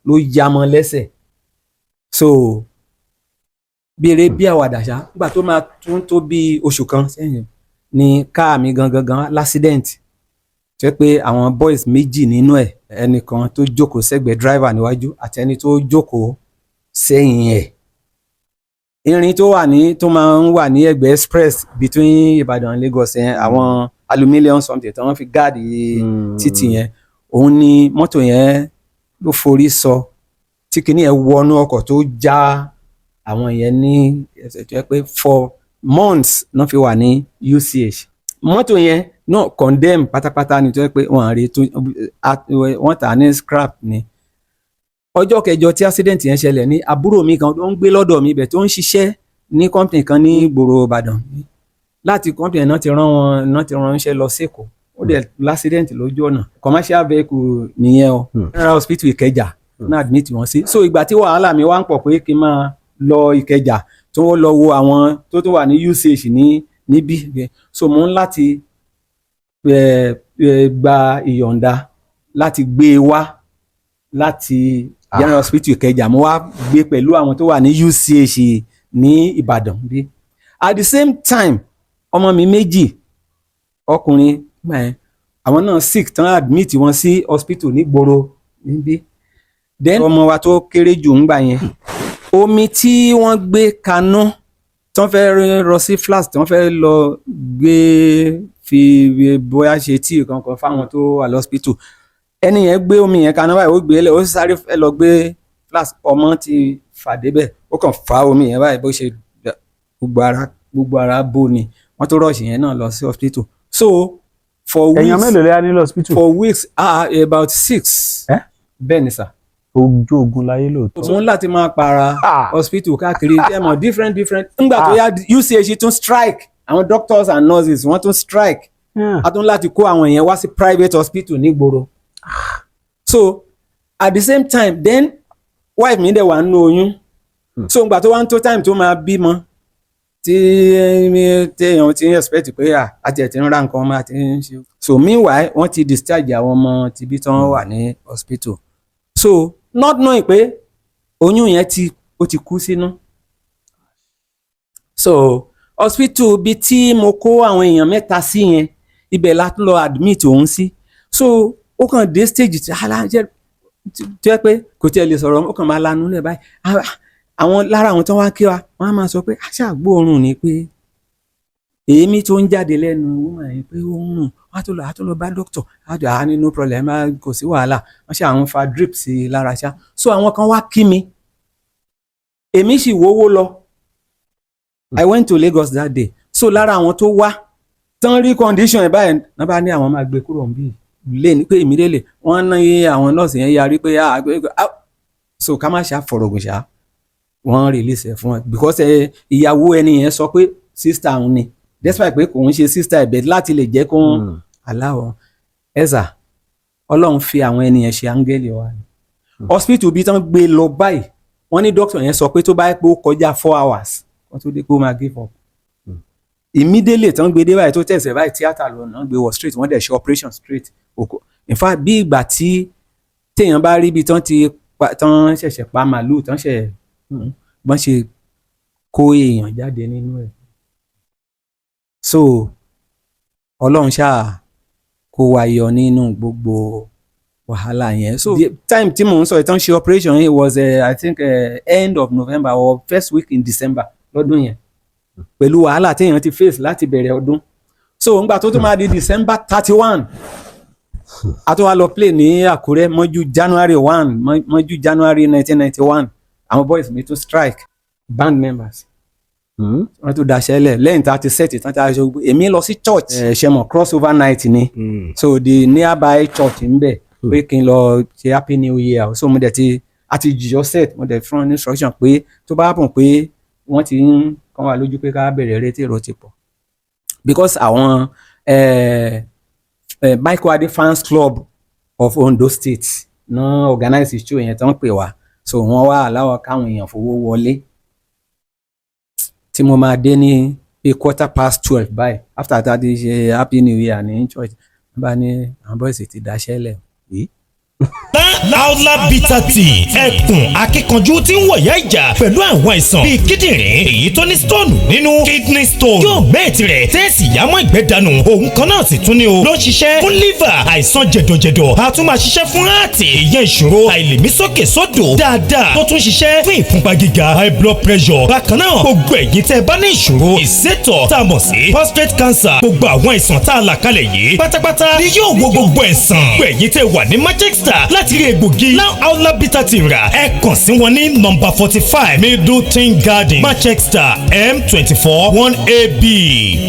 ló ya mọ́ lẹ́sẹ̀ so bí eré bí àwàdà ṣá nígbà tó máa tún tó bí oṣù kan sẹ́yìn ni káà mi gangan l'accident jẹ́ pé àwọn boys méjì nínú ẹ̀ ẹnìkan tó jókòó sẹ́gbẹ̀ẹ́ driver níwájú àti ẹni tó jókòó sẹ́yìn ẹ̀ irin tó máa ń wà ní ẹ̀gbẹ́ express between Ìbàdàn and Lagos yẹn àwọn aluminium something tí wọ́n fi gáàdì títì yẹn òun ni mọ́tò yẹn ló forí sọ tí kìíní ẹ̀ wọnú ọkọ̀ tó já àwọn yẹn ní ẹsẹ̀ tó yẹ pé for months náà fi wà ní UCH mọ́tò yẹn náà condemn pátápátá ni tó yẹ pé wọ́n tà ní scrap ni ọjọ́ kẹjọ tí accident yẹn ṣẹlẹ̀ ní àbúrò mi kan tó ń gbé lọ́dọ̀ mi bẹ̀ tó ń ṣiṣẹ́ ní company kan ní ìgboro Ìbàdàn láti company náà ti ránṣẹ́ lọ sẹ́kọ̀ọ́ ó dẹ̀ l'accident lójú ọ̀nà commercial vehicle nìyẹn o general hospital Ìkẹjà náà admit wọn sí so ìgbà tí wàhálà mi wá ń pọ̀ pé kí n máa lọ Ìkẹjà tó wọ́n lọ wo àwọn tó wà ní UCH níbí so mo ń láti gba ìyọ̀ǹda láti gbé e wá láti general hospital Ìkẹjà mo wá gbé pẹ̀lú àwọn tó wà ní UCH ní Ìbàdàn bí at the same time ọmọ mi méjì ọkùnrin àwọn náà sick tán admit wọn sí hospital nígboro níbí then ọmọ wa tó kéré jù ń gbà yẹn omi tí wọ́n gbé kaná tán fẹ́ rọ sí flask tán fẹ́ lọ gbé fi bóyá ṣe tíì kankan fáwọn tó wà lọ́spítù ẹni yẹn gbé omi yẹn kaná báyìí ó gbé lẹ̀ ó sáré fẹ́ lọ gbé flask ọmọ ti fà débẹ̀ ó kàn fa omi yẹn báyìí bó ṣe gbogbo ara bó ni wọ́n tó rọ̀ṣì yẹn náà lọ sí hospital so for weeks èèyàn mélòó lè wá ní hospital for weeks about 6 bẹ́ẹ̀ ni sà ojú ogun láyé lóòótọ́. mo ń láti máa para hospital káàkiri ẹmọ different nígbà tó yá UCH tún strike àwọn doctors and nurses wọ́n tún strike a tún láti kó àwọn èèyàn wá sí private hospital nígboro so at the same time then wife mi dẹ̀ wà nínú oyún so ìgbà tó wá ń tó time tó máa bímọ tí èèyàn ti ń expect pé àti ẹ̀ ti ń ra nǹkan ọmọ àti ń ṣe so meanwhile wọ́n ti discharge àwọn ọmọ tibí tán wà ní hospital so not knowing pé oyún yẹn ó ti kú sínú so hospital bí tí mo kó àwọn èèyàn mẹ́ta sí yẹn ibẹ̀ la tún lọ admit òun sí so ó kàn dé stage tí alájẹ tó yẹ pé kò tiẹ̀ lè sọ̀rọ̀ ó kàn máa lanu lẹ̀ báyìí àwọn lára àwọn tó wá kí wa wọ́n á máa sọ pé àṣà gbóòórùn ni pé èémí tó ń jáde lẹ́nu woman yẹn pé ó ń rùn wọ́n á tó lọ bá doctor á ní no problem kò sí wàhálà wọ́n ṣe àwọn fa drip sí i lára ṣá so àwọn kan wá kí mi èmi sì wówó lọ I went to Lagos that day so lára àwọn tó wá tán rí condition ẹ̀ báyìí náà bá ní àwọn máa gbé kúrò níbí lé ní pé èmi lélẹ̀ wọ́n ní àwọn nọ́ọ̀sì yẹn yarí pé so ká má ṣe àfọ̀rọ̀gùn ṣá wọ́n release ẹ̀ fún ẹ because ìyàwó ẹni yẹn sọ pé sister òun ni despite pé kò ń ṣe sister ẹ̀bẹ̀ láti lè jẹ́ kó aláwọ̀ ẹ̀sà ọlọ́run fi àwọn ẹni yẹn ṣe áńgẹ́lì wa ni hospital bí tán gbé lọ báyìí wọ́n ní doctor yẹn sọ pé tó bá yẹ pé ó kọjá 4 hours wọ́n tó dé pé ó máa give up. Immediately tán gbé dé báyìí tó tẹ̀sẹ̀ báyìí tíátà lọ náà gbé wọ straight wọ́n dẹ̀ ṣe operation straight. In fact bí ìgbà tí téèyàn bá rí ibi tán ṣẹ̀ṣẹ̀ pa màlúù tán ṣẹ̀ bọ́n ṣe kó èèyàn jáde nínú ẹ̀. So Ọlọ́run ṣáà kó wa yọ nínú gbogbo wàhálà yẹn. So the time tí mò ń sọ ìtàn ṣe operation yẹn was I think end of November or first week in December lọ́dún yẹn pẹ̀lú wàhálà téèyàn ti face láti bẹ̀rẹ̀ ọdún. So ńgbà tó máa di December 31 a tó wá lọ play ní Àkúrẹ́ mọ́jú January 1 mọ́jú January 1991 àwọn boys mi tún strike band members wọ́n tún daṣẹ́lẹ̀ lẹ́yìn tá a ti set tán tá a ṣe èmi lọ sí church ṣẹmọ̀ crossover night ni so the nearby church ń bẹ̀ pé kí n lọ ṣe happy new year so mo dẹ̀ ti àti jìjọ set mo dẹ̀ fún instruction pé tó bá pọ̀ pé wọ́n ti ń kàn wá lójú pé ká bẹ̀rẹ̀ eré tí èrò ti pọ̀ because àwọn Michael Adé fans club of Ondo State náà organize show yẹn tán pè wá so wọ́n wá aláwọ̀ káwọn èèyàn fowó wọlé tí mo máa dé ní a 12:15 báyìí after that ṣe happy new year ní church bá ní àwọn boys ti dáṣẹ́lẹ̀ Laola bitter tea ẹkùn akíkanjú tí ń wọ̀yá ìjà pẹ̀lú àwọn àìsàn bíi kíndìnrín èyí tó ní stone nínú kidney stone yóò mẹ́ẹ̀tì rẹ̀ tẹ́ẹ̀sì yámọ́ ìgbẹ́ dànù òun kan náà sì tún ní o ló ń ṣiṣẹ́ fún liver àìsàn jẹ̀dọ̀jẹ̀dọ̀ a tún máa ṣiṣẹ́ fún heart ìyẹn ìṣòro àìlèmí sókè sódò dáadáa tó tún ṣiṣẹ́ fún ìfúnpá gíga high blood pressure bákan náà gbogbo ẹ̀yin tẹ́ bá ní ìṣòro ìsétọ̀ tá a mọ̀ sí prostate cancer gbogbo àwọn àìsàn tá a là kalẹ̀ yìí pátápátá ni yóò wo gbogbo ẹ̀sán gbogbo ẹ̀yin tẹ́ wà ní Manchester láti rí egbògi Laola bitter tea rà ẹ kàn sí wọn ní nọ́mbà 45 Middleton Garden Manchester M24 1AB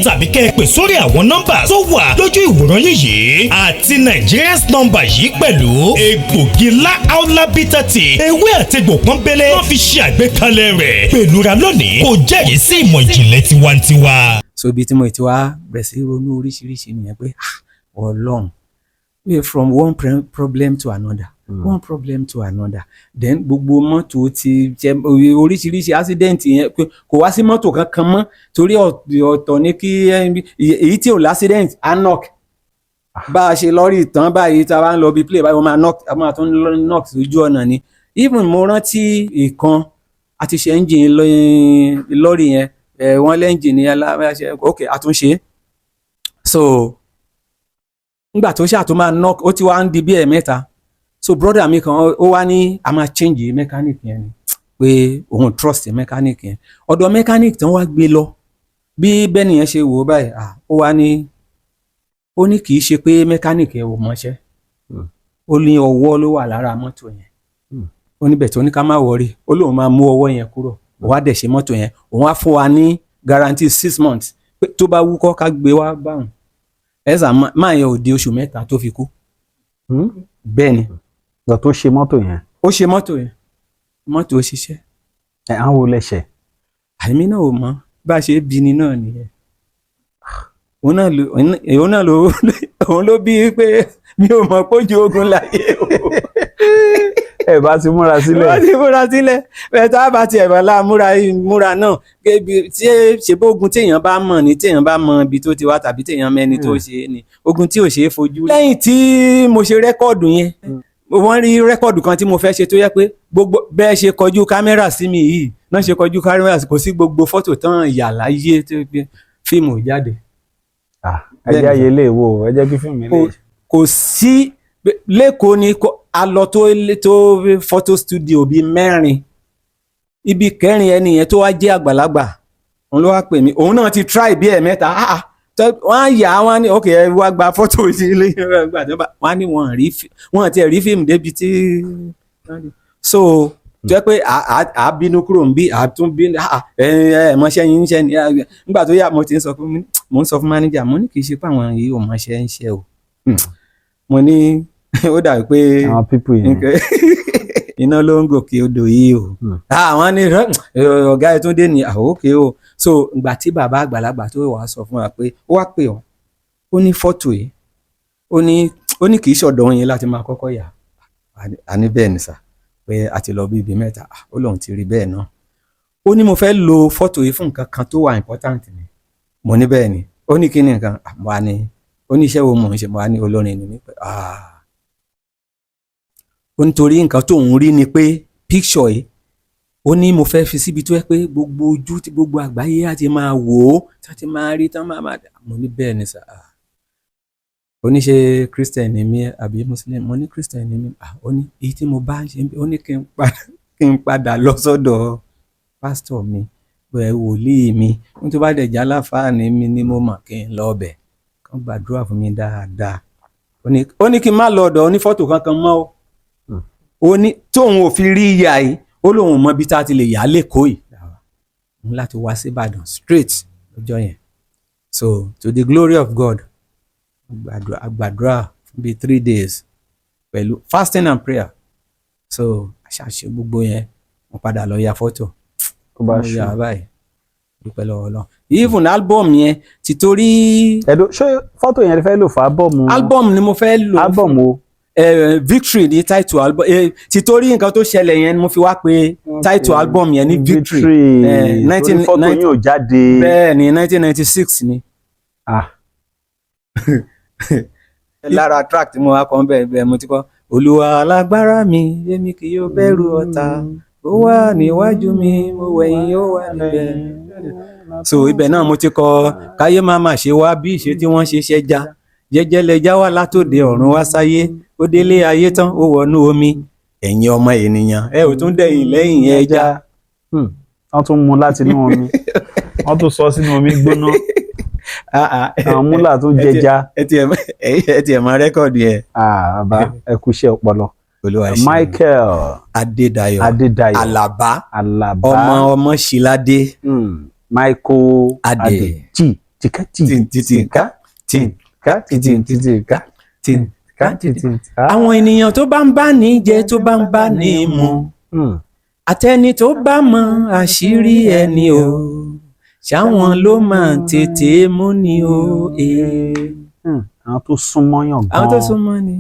tàbí kẹ́ ẹ pè sórí àwọn nọ́mbà tó wà lójú ìwòran yìí àti Nigerians nọ́mbà yìí pẹ̀lú egbògi Laola bitter tea ewé àtegbò pọ́nbélé wọ́n fi ṣe àgbékalẹ̀ rẹ̀ pẹ̀lú ra lónìí kò jẹ́rìí sí ìmọ̀ ìjìnlẹ̀ tiwantiwa. so ibi tí mo ti wá bẹ̀rẹ̀ sí ronú oríṣiríṣi nìyẹn pé Ọlọ́run from one problem to another one problem to another then gbogbo mọ́tò ti jẹ oríṣiríṣi accident yẹn kò wá sí mọ́tò kankan mọ́ torí ọ̀tọ̀ ní kí èyí tí ò l'accident á knock bá a ṣe lọ́rì tán báyìí tá a bá ń lọ bí play báyìí wọ́n máa tún knock lójú ọ̀nà ni even mo rántí ìkan àti ṣe engine lọ́rì yẹn wọ́n lẹ́ǹjìn yẹn lábẹ́ ok àtúnṣe so ngbà tó ṣáà tó máa knock ó ti wá ń di bí ẹ̀mẹ́ta so brother mi kan ó wá ní a máa change mechanic yẹn ni pé òun trust mechanic yẹn ọ̀dọ̀ mechanic tí wọ́n wá gbé lọ bí bẹ́ẹ̀ni yẹn ṣe wò ó báyìí ó wá ní ó ní kì í ṣe pé mechanic yẹn ò mọṣẹ́ ó ní ọwọ́ ló wà lára mọ́tò yẹn ó ní bẹ̀tẹ̀ ó ní ká má wọrí ó lóun máa mú ọwọ́ yẹn kúrò òun á dẹ̀ ṣe mọ́tò yẹn òun á fún wa ní guarantee 6 months pé tó bá wúkọ́ ká gbé wá báwọn ẹ̀sà máa yẹn ò di oṣù mẹ́ta tó fi kú bẹ́ẹ̀ ni lọ tó ṣe mọ́tò yẹn ó ṣe mọ́tò yẹn mọ́tò ó ṣiṣẹ́ ẹ̀ á wo lẹ́sẹ̀ àìmí náà ò mọ̀ bá a ṣe bí ni náà nìyẹn òun náà ló bí pé mi ò mọ̀ pójú ogun láyé o ẹ bá ti múra sílẹ̀ bá ti múra sílẹ̀ bẹ́ẹ̀ tá a bá tiẹ̀ bá la múra náà kébi tí ṣèbógun téèyàn bá mọ̀ ní téèyàn bá mọ ibi tó ti wá tàbí téèyàn mẹ́ni tó ṣe ni ogun tí ò ṣe é fojú. lẹ́yìn tí mo ṣe rẹ́kọ̀dù yẹn wọ́n rí rẹ́kọ̀dù kan tí mo fẹ́ ṣe tó yẹ pé gbogbo bẹ́ẹ̀ ṣe kọjú kámẹ́rà sí mi yìí náà ṣe kọjú kámẹ́rà kò sí gbogbo fọ́tò tán ìyà láyé tó gbé fíìmù jáde. ẹ jẹ́ àyè lè wo ẹ jẹ́ kí fíìmù lè. kò sí lẹ́kọ̀ọ́ ni a lọ tó photo studio bíi 4 ibi 4 ẹni yẹn tó wá jẹ́ àgbàlagbà òun ló wá pè mí òun náà ti try bí ẹ̀mẹ́ta wọ́n á yà wọ́n á ní ok ẹ wá gba fọ́tò ilé ìgbà tó bá wọ́n á ní wọ́n ti rí fíìmù débi tí so tó yẹ pé à bínú kúrò ń bí à tún bínú mọṣẹ́ yín ń ṣe ni nígbà tó yà mo ti ń sọ fún manager mo ní kì í ṣe pé àwọn yìí ò mọṣẹ́ ń ṣe o mo ní ó dàbí pé àwọn pípù yìí iná ló ń gòkè odò yìí o àwọn ní ọ̀gá ẹ̀ tún dé ní àwòké o so ìgbà tí bàbá àgbàlagbà tó wàá sọ fún wa pé ó wá pè ọ́ ó ní fọ́tò yìí ó ní kì í ṣọ̀dọ̀ yín láti máa kọ́kọ́ yà á ní bẹ́ẹ̀ ni sà pé a ti lọ bí ibi mẹ́ta ó lóun ti rí bẹ́ẹ̀ náà ó ní mo fẹ́ lo fọ́tò yìí fún nǹkan kan tó wà important ni mo ní bẹ́ẹ̀ ni ó ní kí ni nǹkan mo wá ní oníṣẹ́ wo mò ń ṣe mo wá ní olórin ni mí pé ó nítorí nǹkan tó ń rí ni pé picture yìí ó ní mo fẹ́ fi síbi tó yẹ pé gbogbo ojú tí gbogbo àgbáyé á ti máa wò ó tí wọ́n ti máa rí tán máa mo ní bẹ́ẹ̀ ni sà oníṣe Christian ni mí àbí Muslim mo ní Christian ni mí ó ní èyí tí mo bá ń ṣe ó ní kí n padà lọ sọ́dọ̀ pásítọ̀ mi wòlíì mi ní tó bá dẹ̀ já láǹfààní mi ni mo mọ̀ kí n lọ ọbẹ̀ kán gbàdúrà fún mi dáadáa ó ní kí n má lọ ọ̀dọ̀ onífọ́tò kankan mọ́ ó ní tóun ò fi rí ìyá yìí ó lóun mọ ibi tá a ti lè yà á lẹ́kọ̀ọ́ yìí láti wá sí Ìbàdàn straight lọ́jọ́ yẹn so to the glory of God àgbàdúrà fún bíi 3 days pẹ̀lú fasting and prayer so àṣàṣe gbogbo yẹn mo padà lọ ya fọ́tò mo yà báyìí dúpẹ́ lọ́wọ́ lọ even album yẹn ti torí. ẹ̀dọ́ ṣé fọ́tò yẹn fẹ́ lò fún album ni mo fẹ́ lò album o. Victory ní title album ti torí nǹkan tó ṣẹlẹ̀ yẹn ni mo fi wá pé title album yẹn ní Victory torí fọ́tò yín ò jáde. bẹ́ẹ̀ ni 1996 ni. lára track tí mo wá kọ́ bẹ́ẹ̀ mo ti kọ́ Olúwa alágbára mi èmi kì yóò bẹ̀rù ọ̀tá ó wà níwájú mi mo wẹ̀yìn ó wà níbẹ̀. so ibẹ̀ náà mo ti kọ káyé má má ṣe wá bí ìṣe tí wọ́n ṣe ṣẹja jẹ́jẹ́ lẹja wá látòde ọ̀run wá sáyé ó délé ayé tán ó wọnú omi ẹ̀yin ọmọ ènìyàn ẹ ò tún dẹ̀yìn lẹ́yìn ẹja. wọ́n tún mú láti inú omi wọ́n tún sọ sínú omi gbóná àwọn múlà tó jẹja. ẹ tiẹ̀ mọ rẹ́kọ̀dù yẹn. bàbá ẹ kú iṣẹ́ ọpọlọ. Michael Adédayọ̀ Àlàbá ọmọ Ṣìládé. Michael Adé tìka àwọn ènìyàn tó bá ń bá ní jẹ tó bá ń bá ní mu àtẹni tó bá mọ àṣírí ẹni o ṣáwọn ló máa tètè mú ni o. àwọn tó súnmọ́ yàn gan. àwọn tó súnmọ́ ni.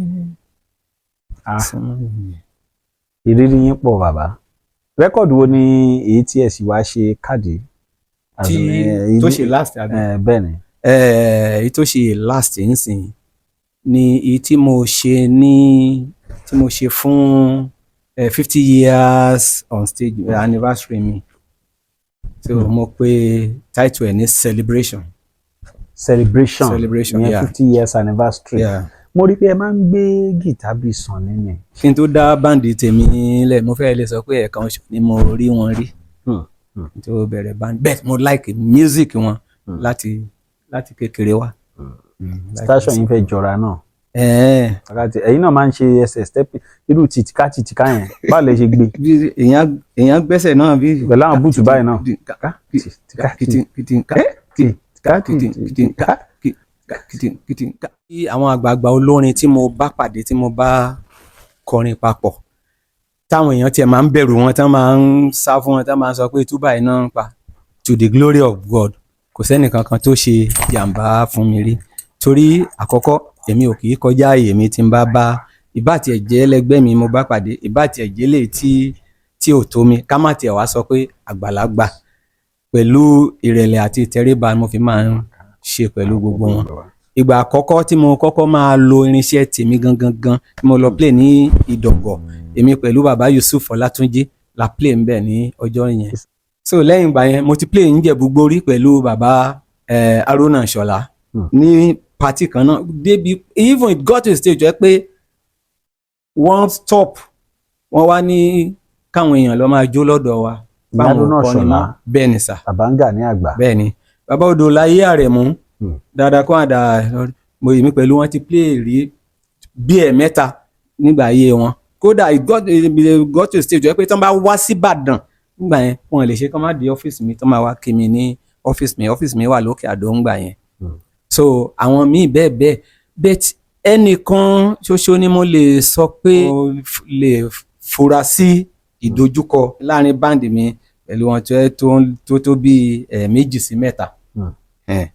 ìrírí yín pọ̀ bàbá rẹ́kọ̀dù wo ni èyí tí ẹ sì wá ṣe káàdì. tó ṣe last àbí. bẹ́ẹ̀ ni. èyí tó ṣe last nsìn ni èyí tí mo ṣe fún 50 years on stage anniversary mi. so mo pe title ẹ ní celebration ìyẹn 50 years anniversary. mo rí pé ẹ máa ń gbé gìtá bí sàn nínú. kí n tó dá báǹdì tèmi lẹ̀ mo fẹ́ lè sọ pé ẹ̀ẹ̀kan oṣù ni mo rí wọn rí tó bẹ̀rẹ̀ báǹdì bẹ́ẹ̀ mo like music wọn láti kékeré wá. station yìí fẹ́ jọra náà. ẹ̀yin náà máa ń ṣe ẹsẹ̀ step irú tìtìká yẹn báwo lè ṣe gbé. èèyàn gbẹ́sẹ̀ náà bí. pẹ̀lú àwọn búùtù báyìí náà. àwọn àgbààgbà olórin tí mo bá pàdé tí mo bá kọrin papọ̀ táwọn èèyàn tiẹ̀ máa ń bẹ̀rù wọn tán máa ń sá fún wọn tán máa ń sọ pé túbà iná ń pa to the glory of God kò sẹ́nìkan kan tó ṣe jàǹbá fún mi rí torí àkọ́kọ́ èmi ò kì í kọjá ààyè mi tí n bá ìbá tiẹ̀ jẹ́ ẹlẹgbẹ́ mi mo bá pàdé ìbá tiẹ̀ jẹ́ lè tí ò tó mi ká má tiẹ̀ wá sọ pé àgbàlagbà pẹ̀lú ìrẹ̀lẹ̀ àti ìtẹríba mo fi máa ń ṣe pẹ̀lú gbogbo wọn. ìgbà àkọ́kọ́ tí mo kọ́kọ́ máa lo irinṣẹ́ tèmi gangan tí mo lọ play ní Ìdọ̀gọ̀ èmi pẹ̀lú bàbá Yusuf Ọlátúnjí la play ń bẹ̀ ní ọjọ́ yẹn. so lẹ́yìn ìgbà yẹn mo ti play Ìjẹ̀bú-Gbórí pẹ̀lú bàbá Haruna Ṣọlá ní party kan náà débi even it got to a stage where pé wọ́n stop wọ́n wá ní káwọn èèyàn lọ máa jó lọ́dọ̀ wa. Haruna Ṣọlá bẹ́ẹ̀ ni sà. Àbángà ní àgbà. bẹ́ẹ̀ ni bàbá odò láyé Àrẹ̀mú dáadáa kó àdá mo èmi pẹ̀lú wọn ti play rí bí ẹ̀mẹ́ta nígbà ayé wọn kódà it got to a stage where pé tí wọ́n bá wá sí Ìbàdàn nígbà yẹn wọn lè ṣe kí wọ́n má dé ọ́fíìsì mi tí wọ́n máa wá kí mi ní ọ́fíìsì mi wà lókè Àdó ńgbà yẹn. so àwọn míì bẹ́ẹ̀ but ẹnìkan ṣoṣo ni mo lè sọ pé lè fura sí ìdojúkọ láàrin báǹdì mi pẹ̀lú wọn tó bí 2 sí 3.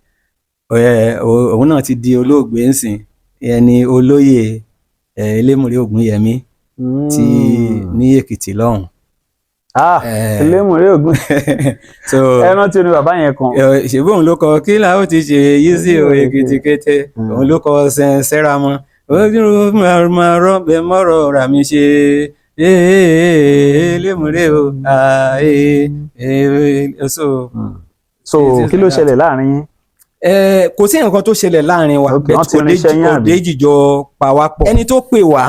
òun náà ti di olóògbé ńsìn ẹni olóyè Elémùrè Ògúnyẹmí ti ní Èkìtì lọ́hùn. Elémùrè Ògún So ẹran tí o ní bàbá yẹn kan. ṣèbí òun ló kọ kí la ó ti ṣe yìí sí o Èkìtì kété, òun ló kọ sẹ́ra mọ́ ojú máa rọ́ bẹ́ẹ̀ mọ́rọ̀ rà mí ṣe Elémùrè o So kí ló ṣẹlẹ̀ láàrin yín? Kò sí nǹkan tó ṣẹlẹ̀ láàrin wa, Ọ̀dẹ́jìjọ pa wá pọ̀. Ẹni tó pè wá,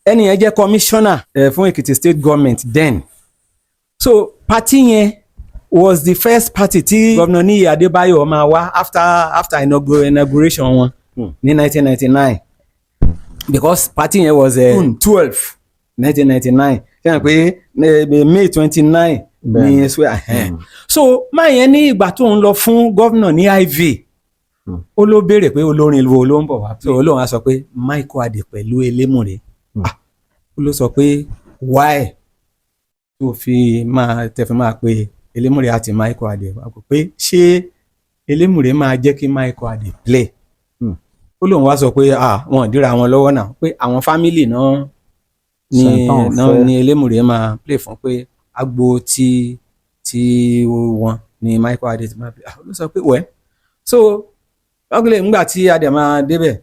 ẹni yẹn jẹ́ commissioner fún Èkìtì state government then. So party yẹn was the first party tí Governor Níyì Adébáyọ̀ máa wá after inauguration wọn ní 1999 because party yẹn was June 12 1999 ṣe hàn pé May 29 ní ẹsùn so máa yẹn ní ìgbà tó ń lọ fún gómìnà ní IV ó ló béèrè pé olórin wo ló ń bọ̀ wá so olóhùn á sọ pé Michael Adé pẹ̀lú Elémùrè ó ló sọ pé why tó fi máa pe Elémùrè àti Michael Adé pé ṣé Elémùrè máa jẹ́ kí Michael Adé play ó lóun wá sọ pé wọn dìra wọn lọ́wọ́ náà pé àwọn fámìlì náà ní Elémùrè máa play fún pé agbo tí wọn ni Michael Adé ti máa play ló sọ pé wẹ́ so ọgbẹ́lẹ̀ ńgbà tí Adé máa débẹ̀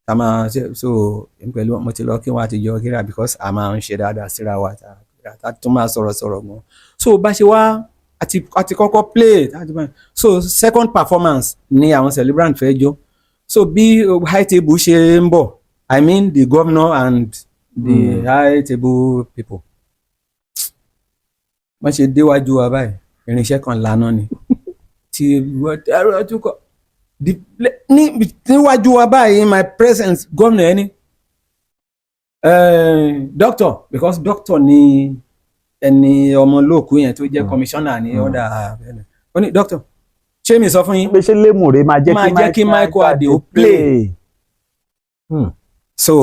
a máa so pẹ̀lú mo ti lọ kí wọ́n àti jọ kíra because a máa ń ṣe dáadáa síra wa ta tún máa sọ̀rọ̀ gan so bá ṣe wá àti kọ́kọ́ play so second performance ni àwọn celebrant fẹ́ jó so bí high table ṣe ń bọ̀ I mean the governor and the high table people wọ́n ṣe déwájú wa báyìí irinṣẹ́ kan lánàá ni tí ẹ̀rọ tún kọ́ níwájú wa báyìí in my presence governor ẹni doctor because doctor ni ẹni ọmọ olóòkú yẹn tó jẹ́ commissioner ní ọ̀dà ó ní doctor ṣé mi sọ fún yín pé ṣé Lémùrè máa jẹ́ kí Michael Adé ó play so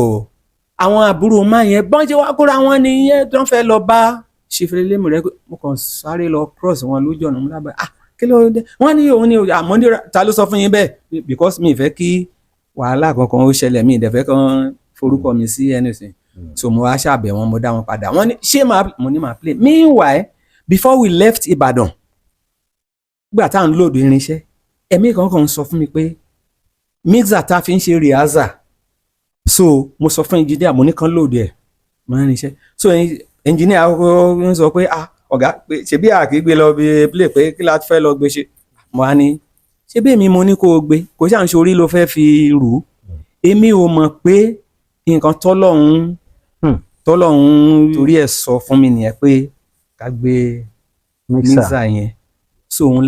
àwọn àbúrò máa yẹn bọ́n ṣe wá kóra wọn nìyẹn tó ń fẹ́ lọ bá ṣìfìrì Lémùrè mo kàn sáré lọ cross wọn lójú ọ̀nà múlábà kí ló dé wọ́n ní òun ní àmọ́ ta ló sọ fún yín bẹ́ẹ̀ because mi fẹ́ kí wàhálà kankan ó ṣẹlẹ̀ mi ìdẹ̀fẹ́ kan forúkọ mi sí anything so mo wá ṣàbẹ̀ wọn mo dá wọn padà wọ́n ní ṣé mo ní máa play meanwhile before we left Ìbàdàn gbà tá à ń lòdù irinṣẹ́ ẹ̀mí kankan sọ fún mi pé mixer tá a fi ń ṣe rehearsal so mo sọ fún engineer mo ní kan lòdù ẹ̀ mo ní irinṣẹ́ so engineer ń sọ pé ọ̀gá pé ṣebí àkígbé lọ bí play pé kí la fẹ́ lọ gbé ṣe mo á ní ṣebí èmi mo ní kó o gbé kò ṣáà ń ṣe orí ló fẹ́ fi rù ú èmi ò mọ̀ pé nǹkan tọ́lọ́hún torí ẹ̀ sọ fún mi nìyẹn pé ká gbé mixer yẹn so òun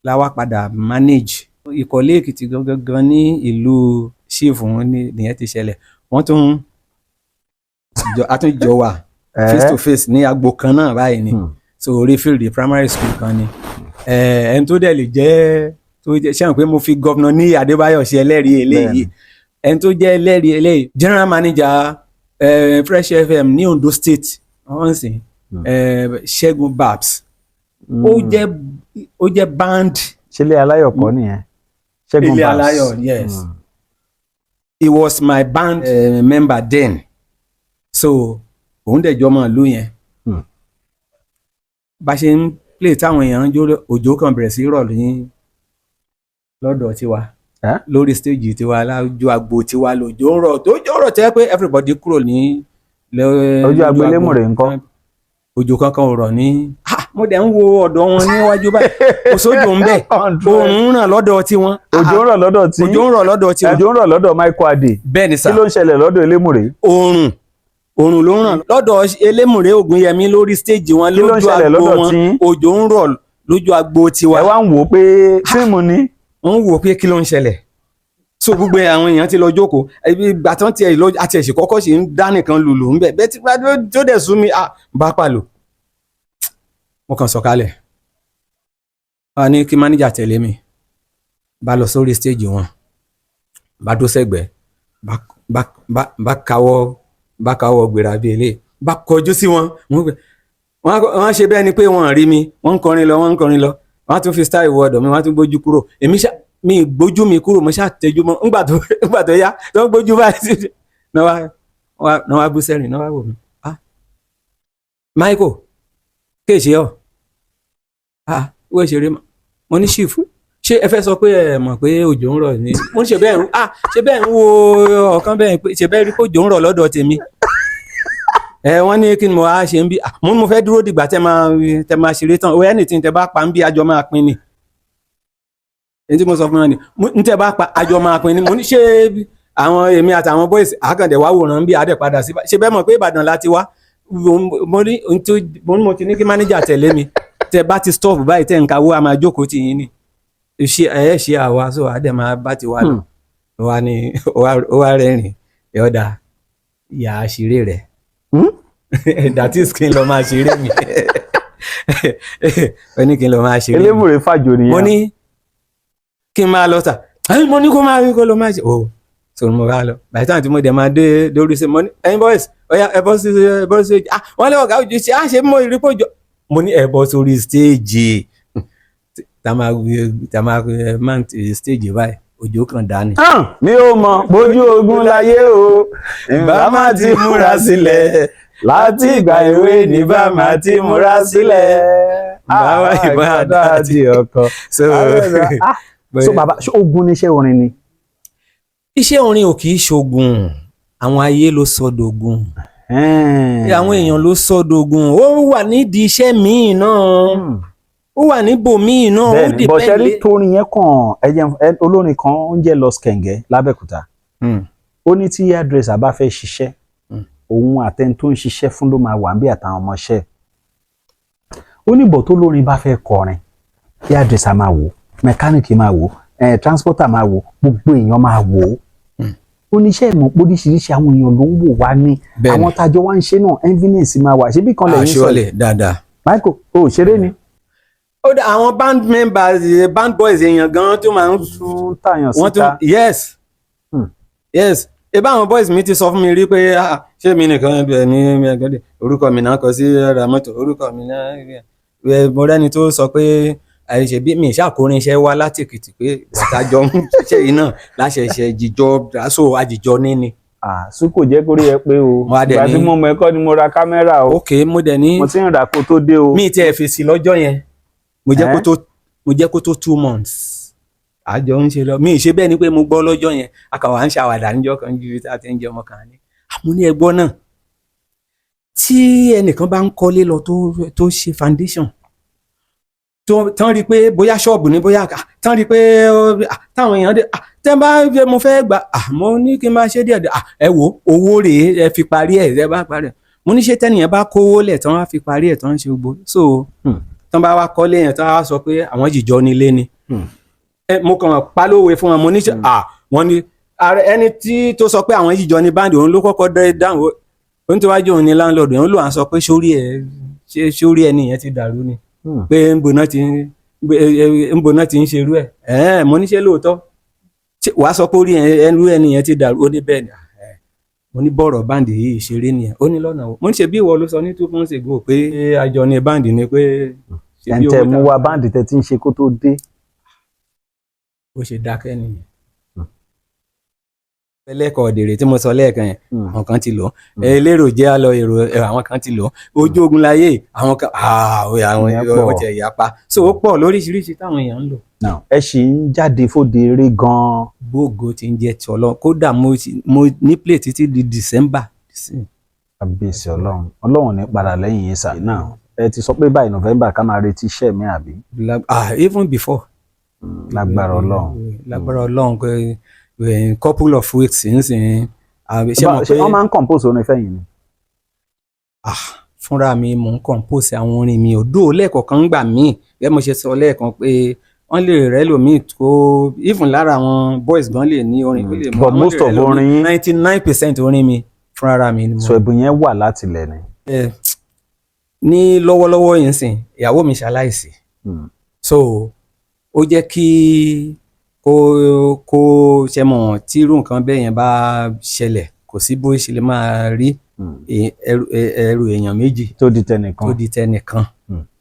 la wá padà manage Ìkọ̀lé Èkìtì gangan ní ìlú chief wọn nìyẹn ti ṣẹlẹ̀ wọ́n tún àtúnjọ wà face to face ní agbo kan náà báyìí ni so orí field primary school kan ni ẹni tó dẹ̀ lè jẹ́ tó jẹ́ ṣé àwọn pé mo fi Governor Níyì Adébáyọ̀ ṣe ẹlẹ́rìí eléyìí ẹni tó jẹ́ ẹlẹ́rìí eléyìí general manager Fresh FM ní Ondo State wọ́n sì Ṣẹ́gun Babs ó jẹ́ band. Ṣílé Aláyọ̀ kọ́ nìyẹn Ṣẹ́gun Babs Ilé Aláyọ̀ yes he was my band member then so òun dẹ̀jọ́ mọ̀ ló yẹn bá ṣe ń play táwọn èèyàn òjò kan bẹ̀rẹ̀ sí rọ̀ lọ́dọ̀ tiwa lórí stage tiwa lájú agbo tiwa lòjò ń rọ̀ tó rọ̀ tẹ́ pé everybody kúrò ní ojú agbo Lémùrè ńkọ́ òjò kankan ò rọ̀ ní mo dẹ̀ ń wo ọ̀dọ̀ wọn níwájú báyìí kò sójò ń bẹ̀ oòrùn ń ràn lọ́dọ̀ tiwọn òjò ń rọ̀ lọ́dọ̀ tí òjò ń rọ̀ lọ́dọ̀ tiwọn òjò ń rọ̀ lọ́dọ̀ Michael Adé bẹ́ẹ̀ ni sà kí ló ń ṣẹlẹ̀ lọ́dọ̀ Elémùrè oòrùn ló ń ràn lọ́dọ̀ Elémùrè Ògúnyẹmí lórí stage wọn lójú agbo wọn òjò ń rọ̀ lójú agbo tiwa. ẹ wá ń wò ó pé fíìmù ni. ń wò ó pé kí ló ń ṣẹlẹ̀ so gbogbo àwọn èèyàn ti lọ jókòó ìgbà tán tiẹ̀ lọ àti ẹ̀sìn kọ́kọ́ sì ń dá nìkan lùlù ń bẹ̀ bẹ́ẹ̀ tí tó dẹ̀ sú mi bá pàlò mo kàn sọ̀kalẹ̀ wọ́n ní kí mánéjà tẹ̀lé mi bá lọ sórí stage wọn bá dó sẹ́gbẹ̀ẹ́ bá káwọ́ gbéra bíi ilé bá kọjú sí wọn wọ́n ṣe bẹ́ẹ̀ ni pé wọ́n rí mi wọ́n ń kọrin lọ wọ́n tún fi style wọ́ọ̀dọ̀ mi wọ́n tún gbójú kúrò èmi mi gbójú mi kúrò mo ṣáà tẹjú mọ́ ńgbà tó yá tó ń gbójú báyìí náà náà wá bú sẹ́rìn náà wá wò mí Michael kéèṣe ọ́ wọ́n ṣeré mo ní chief ṣé ẹ fẹ́ sọ pé ẹ mọ̀ pé òjò ń rọ̀ ni mo ní ṣe bẹ́ẹ̀ ń wo ọ̀kan bẹ́ẹ̀ pé ṣe bẹ́ẹ̀ rí pé òjò ń rọ̀ lọ́dọ̀ tèmi wọ́n ní kí ni mo wá ṣe ń bí mo fẹ́ dúró dìgbà tẹ́ máa ṣeré tán oyè anything tẹ́ bá pa ń bí àjọ máa pín ni èyí tí mo sọ fún wọn ni n tẹ́ bá pa àjọ máa pín ni mo ní ṣe àwọn èmi àtàwọn boys àkàndẹ̀ wá wòran bí adẹ̀ padà sí ṣe bẹ́ẹ̀ mọ̀ pé Ìbàdàn láti wá mo ti ní kí mánéjà tẹ̀lé mi tẹ́ bá ti stop báyìí tẹ́ ń kawó a máa jókòó tì yín ni ṣe àwa so adẹ̀ máa bá ti wá lọ wa ni ó wá rẹ́rìn ọ̀dà ìyá àṣírí rẹ̀ that is kí n lọ máa ṣeré mi ó ní kí n lọ máa ṣeré mi elémùrè fàjò nìyẹn mo ní kí n máa lọ tà mo ní kó lọ máa ṣe so mo bá lọ bàtí táwọn tí mo dẹ̀ máa dé lórí sí mo ní ẹ̀yin boys ọ̀yà ẹ bọ́ sí wọ́n lé ọ̀gá ojú ṣe mo rí pòjọ́ mo ní ẹ bọ́ sórí stage tá máa mount stage báyìí òjò kan dání. mi ò mọ̀ bójú ogun láyé o ìbá má ti múra sílẹ̀ láti ìgbà èwe ní bá má ti múra sílẹ̀ báwa ìbọn àdá àti ọkọ. so bàbá ṣé ogun níṣẹ́ orin ni. iṣẹ́ orin ò kì í ṣogun àwọn ayé ló sọdọ̀gùn àwọn èèyàn ló sọdọ̀gùn ó wà nídìí iṣẹ́ míì náà ó wà níbòmíì náà ó dìpẹ́ǹdé. bọ̀ṣẹ́ rí torin yẹn kàn olórin kan ń jẹ́ Los Kẹ̀ǹgẹ́ lábẹ́òkúta ó ní tí hairdresser bá fẹ́ ṣiṣẹ́ òun àtẹni tó ń ṣiṣẹ́ fún ló máa wà ń bí àtàwọn ọmọọṣẹ́ ó ní bọ̀ tó lórin bá fẹ́ kọrin hairdresser máa wò mẹkáníìkì máa wò transporter máa wò gbogbo èèyàn máa wò ó oníṣẹ́ ìmọ̀ oríṣiríṣi àwọn èèyàn ló ń wò wá ní àwọn tájọ wá ń ṣe náà enviness máa wà ṣébí kan lẹ́yìn sọ dáadáa. Michael o ṣeré ni. ó dá àwọn band members band boys èèyàn gan tó máa ń tún tàyàn síta yes ebe àwọn boys mi ti sọ fún mi rí pé ṣé mi nìkan bẹ̀ ní ẹgbẹ́dẹ̀ orúkọ mi náà kọ sí ra mọ́tò orúkọ mi náà mo rẹ́ni tó sọ pé àìṣe bí mi ṣàkórin iṣẹ́ wá láti Èkìtì pé ìtajọ ń ṣe yìí náà láṣẹṣẹ jíjọ aṣọ àjìjọ níní. sùn kò jẹ́ kórí ẹ pé o ìgbà tí mo mọ ẹ̀kọ́ ni mo ra kámẹ́rà o ok mo dẹ̀ ní mo ti ń rà kó tó dé o. mi ti ẹ̀ fèsì lọ́jọ́ yẹn mo jẹ́ kó tó 2 months àjọ ń ṣe lọ mi ṣe bẹ́ẹ̀ ni pé mo gbọ́ lọ́jọ́ yẹn akàwà ń ṣàwàdà níjọ́ kan ju tá a ti ń jẹ ọmọ kan ní àmú ní ẹgbọ́n náà tí ẹnìkan bá ń kọ́lé lọ tó ṣe foundation tán rí pé bóyá ṣọ́ọ̀bù ní bóyá tán rí pé táwọn èèyàn dé tẹ́ bá mo fẹ́ gbà mo ní kí n máa ṣe díẹ̀ ẹ wò owó rèé ẹ fi parí ẹ bá parí ẹ mo ní ṣe tẹ́nìyàn bá kówó lẹ̀ tán wá fi parí ẹ̀ tán ṣe gbogbo so tán bá wá kọ́lé yẹn tán wá sọ pé àwọn jìjọ nílé ni mo kàn pálówe fún wọn mo ní ṣe wọn ni ẹni tó sọ pé àwọn jìjọ ní báńdì òun ló kọ́kọ́ dẹ́ dáhùn òun tí wájú òun ní láńlọ́ọ̀dù òun ló wà sọ pé sórí ẹ nìyẹn ti dàrú ni pé nbọ náà ti ń ṣerú ẹ mo ní ṣe lóòótọ́ wàá sọ pé orí ẹrú ẹni yẹn ti dàrú ó ní bẹ́ẹ̀ ni mo ní bọ̀rọ̀ báǹdì yìí ṣeré nìyẹn ó ní lọ́nà wo mo ní ṣe bí ìwọ ló sọ ní 2 months ago pé àjọ ní báǹdì ni pé. ẹ̀ǹtẹ̀ mú wa báǹdì tẹ́ ti ń ṣe kó tó dé. ó ṣe dákẹ́ nìyẹn. lẹ́kọ̀ọ́ òdèrè tí mo sọ lẹ́ẹ̀kan yẹn àwọn kan ti lò elérò jẹ́ àlọ́ èrò àwọn kan ti lò ojú ogun láyé àwọn kan àwọn ọ̀tẹ̀ ìyapa so ó pọ̀ lóríṣiríṣi táwọn èèyàn ń lò. ẹ ṣì ń jáde fóde eré gan-an. gbogbo ti ń jẹ ti Ọlọ́run kódà mo ní play títí di December. àbíyèsí Ọlọ́run ní padà lẹ́yìn yẹn sàì náà ẹ ti sọ pé báyìí November ká máa retí iṣẹ́ mi àbí. even before. lágbára Ọlọ́run pé couple of weeks nsìn ṣé wọ́n máa ń compose orin fẹ́yìn ni. fúnra mi mò ń compose àwọn orin mi òdó lẹ́ẹ̀kọ̀ọ̀kan gbà míì bẹ́ẹ̀ mo ṣe sọ lẹ́ẹ̀kan pé wọ́n lè rẹ́ lòmíì tó even lára àwọn boys gan lè ní orin tó lè mọ but most of orin 99% orin mi fúnra mi ni mo. so ẹ̀bùn yẹn wà láti lẹ̀ ni. ní lọ́wọ́lọ́wọ́ yẹn sìn ìyàwó mi ṣaláìsí so ó jẹ́ kí kó ṣe mọ̀ tí irú nǹkan bẹ́ẹ̀ yẹn bá ṣẹlẹ̀ kò sí bó ṣe lè máa rí ẹrù èèyàn méjì tó di tẹnìkan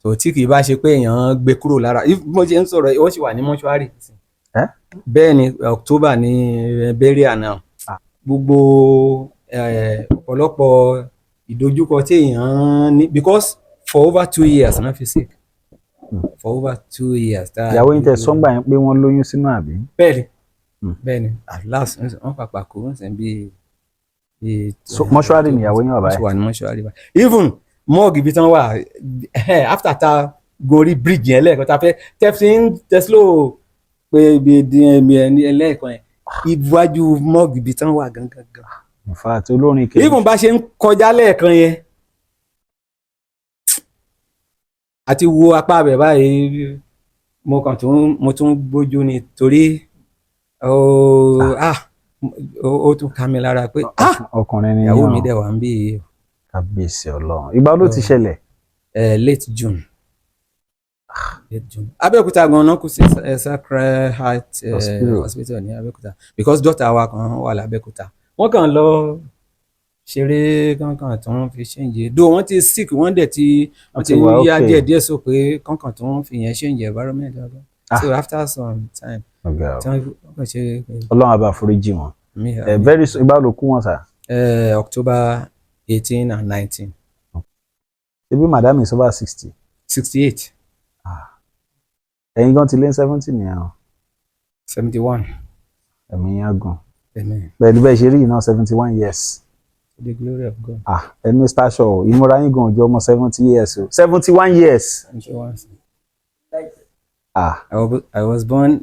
tó tí kì í bá ṣe pé èèyàn gbé kúrò lára bó ṣe ń sọ̀rọ̀ ó sì wà ní mọ́ṣúárì bẹ́ẹ̀ ni October ní burial náà gbogbo ọ̀pọ̀lọpọ̀ ìdojúkọ tí èèyàn ní because for over 2 years náà fi sick for over 2 years. ìyàwó yín tẹ sọ́ngbà yẹn pé wọ́n lóyún sínú àbí. bẹ́ẹ̀ni at last wọ́n pàpà kó wọ́n sẹ́n bíi. mọ́ṣúárì nìyàwó yín wà báyìí. wà ní mọ́ṣúárì báyìí even mọ́ọ̀gì ibi tán wà after ta gorí bridge yẹn lẹ́ẹ̀kan ta fẹ́ teslo pé ibi ẹlẹ́ẹ̀kan yẹn iwájú mọ́ọ̀gì ibi tán wà gangan. in fact olórin kejì. even bá ṣe ń kọjá lẹ́ẹ̀kan yẹn àti wo apá abẹ báyìí mo tún gbójú ni torí ó tún ká mi lára pé ọkùnrin ni ìyàwó mi dẹ̀ wà ń bí. kábíyèsí Ọlọ́run ìgbà ló ti ṣẹlẹ̀. late June. Abẹ́òkúta gan-an kù sí Sacred Heart hospital ní Abẹ́òkúta because dọ́tà wa kan wà lábẹ́òkúta wọ́n kàn lọ ṣeré kankan tó ń fi ṣéǹjẹ do wọ́n ti sick wọ́n dẹ̀ ti yá díẹ̀ sọ pé kankan tó ń fi yẹn ṣéǹjẹ environment so after some time. Ọlọ́run àbá foríjì wọn. very soon ìgbà ló kú wọn sà. October 18 and 19. Ebi madam is over 60. 68. Ẹ̀yin gan ti lé 70 nìyẹn o. 71. Ẹ̀mí yẹn gùn. Amen. Bẹ́ẹ̀ni bẹ́ẹ̀ ṣe rí yìí náà 71 years. To the glory of God. Ẹ̀mí station ìmúra yín gan ọjọ́ ọmọ 70 years o. 71 years. I was born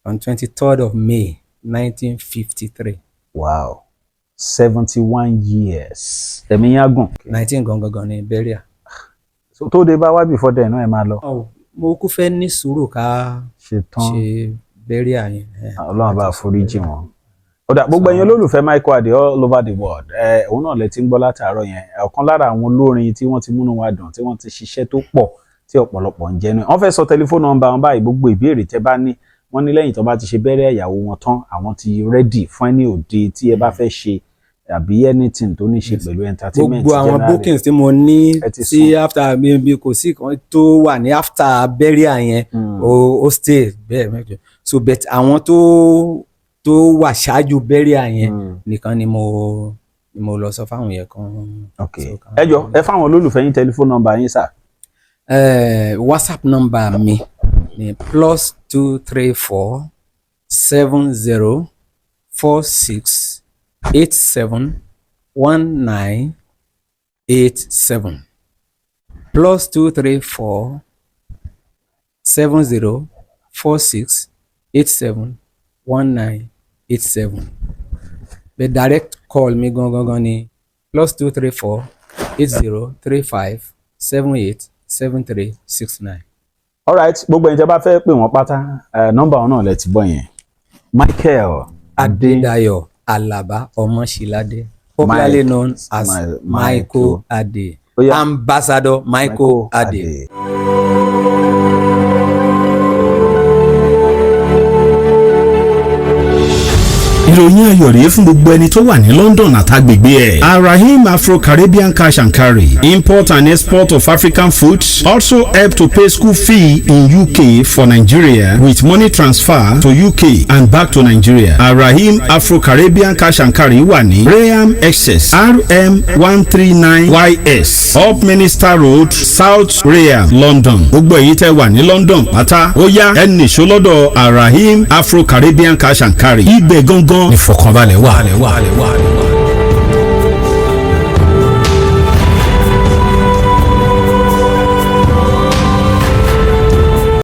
on 23rd of May 1953. Wow. 71 years. Ẹ̀mí yẹn gùn. 19 gangan ní burial. So tó dé bá wá before then náà ẹ máa lọ. Mo kú fẹ́ ní sùúrù ká ṣe burial yẹn. Ọlọ́run bá foríjì wọn. Ọ̀dà gbogbo ẹ̀yin olólùfẹ́ Michael Adé all over the world. Òun náà lẹ ti ń gbọ́ látàárọ̀ yẹn. Ọ̀kan lára àwọn olórin tí wọ́n ti múnú wa dùn tí wọ́n ti ṣiṣẹ́ tó pọ̀ tí ọ̀pọ̀lọpọ̀ ń jẹ́nu. Wọ́n fẹ́ sọ tẹlifóònù nọ́mbà wọn báyìí gbogbo ìbéèrè tẹ́ bá ní. Wọ́n ní lẹ́yìn tó bá ti ṣe bẹ́rẹ̀ ìyàwó wọn tán àwọn ti ready fún ẹni òde tí ẹ bá fẹ́ ṣe àbí anything tó ní ṣe pẹ̀lú entertainment. Gbogbo àwọn bookings tí mo ní sí after bí kò sí kan tó wà ní after burial yẹn ó stay bẹ́ẹ̀ mẹ́jọ so but àwọn tó wà ṣáájú burial yẹn nìkan ni mo lọ sọ fáwọn yẹn kan. ok ẹ jọ ẹ fáwọn olólùfẹ́ yín tẹlifóònù nọ́mbà yín sà. WhatsApp nọ́mbà mi ni +234 70 46 87 19 87 +234 70 46 87 19 87. The direct call me gangan ni +234 80 35 78 73 69. All right, gbogbo ẹ̀yin tẹ́ bá fẹ́ pè wọ́n pátá nọ́mbà wọn náà lẹ ti gbọ́ yẹn. Michael Adédayọ̀ Alaba Ọmọṣíládé, popularly known as Michael Adé, Ambassador Michael Adé. ìròyìn ayọ̀ rèé fún gbogbo ẹni tó wà ní London àtàgbègbè ẹ̀. Arahim Afro-Caribbean Cash and Carry, import and export of African foods, also help to pay school fee in UK for Nigeria with money transfer to UK and back to Nigeria. Arahim Afro-Caribbean Cash and Carry wà ní Rayham Excess RM 139YS Up Minister Road, South Rayham, London. Gbogbo èyí tẹ́ wà ní London pátá ó yá ẹnì ṣọlọ́dọ̀ Arahim Afro-Caribbean Cash and Carry. Ibẹ̀ gangan ìfọ̀kànbalẹ̀ wà.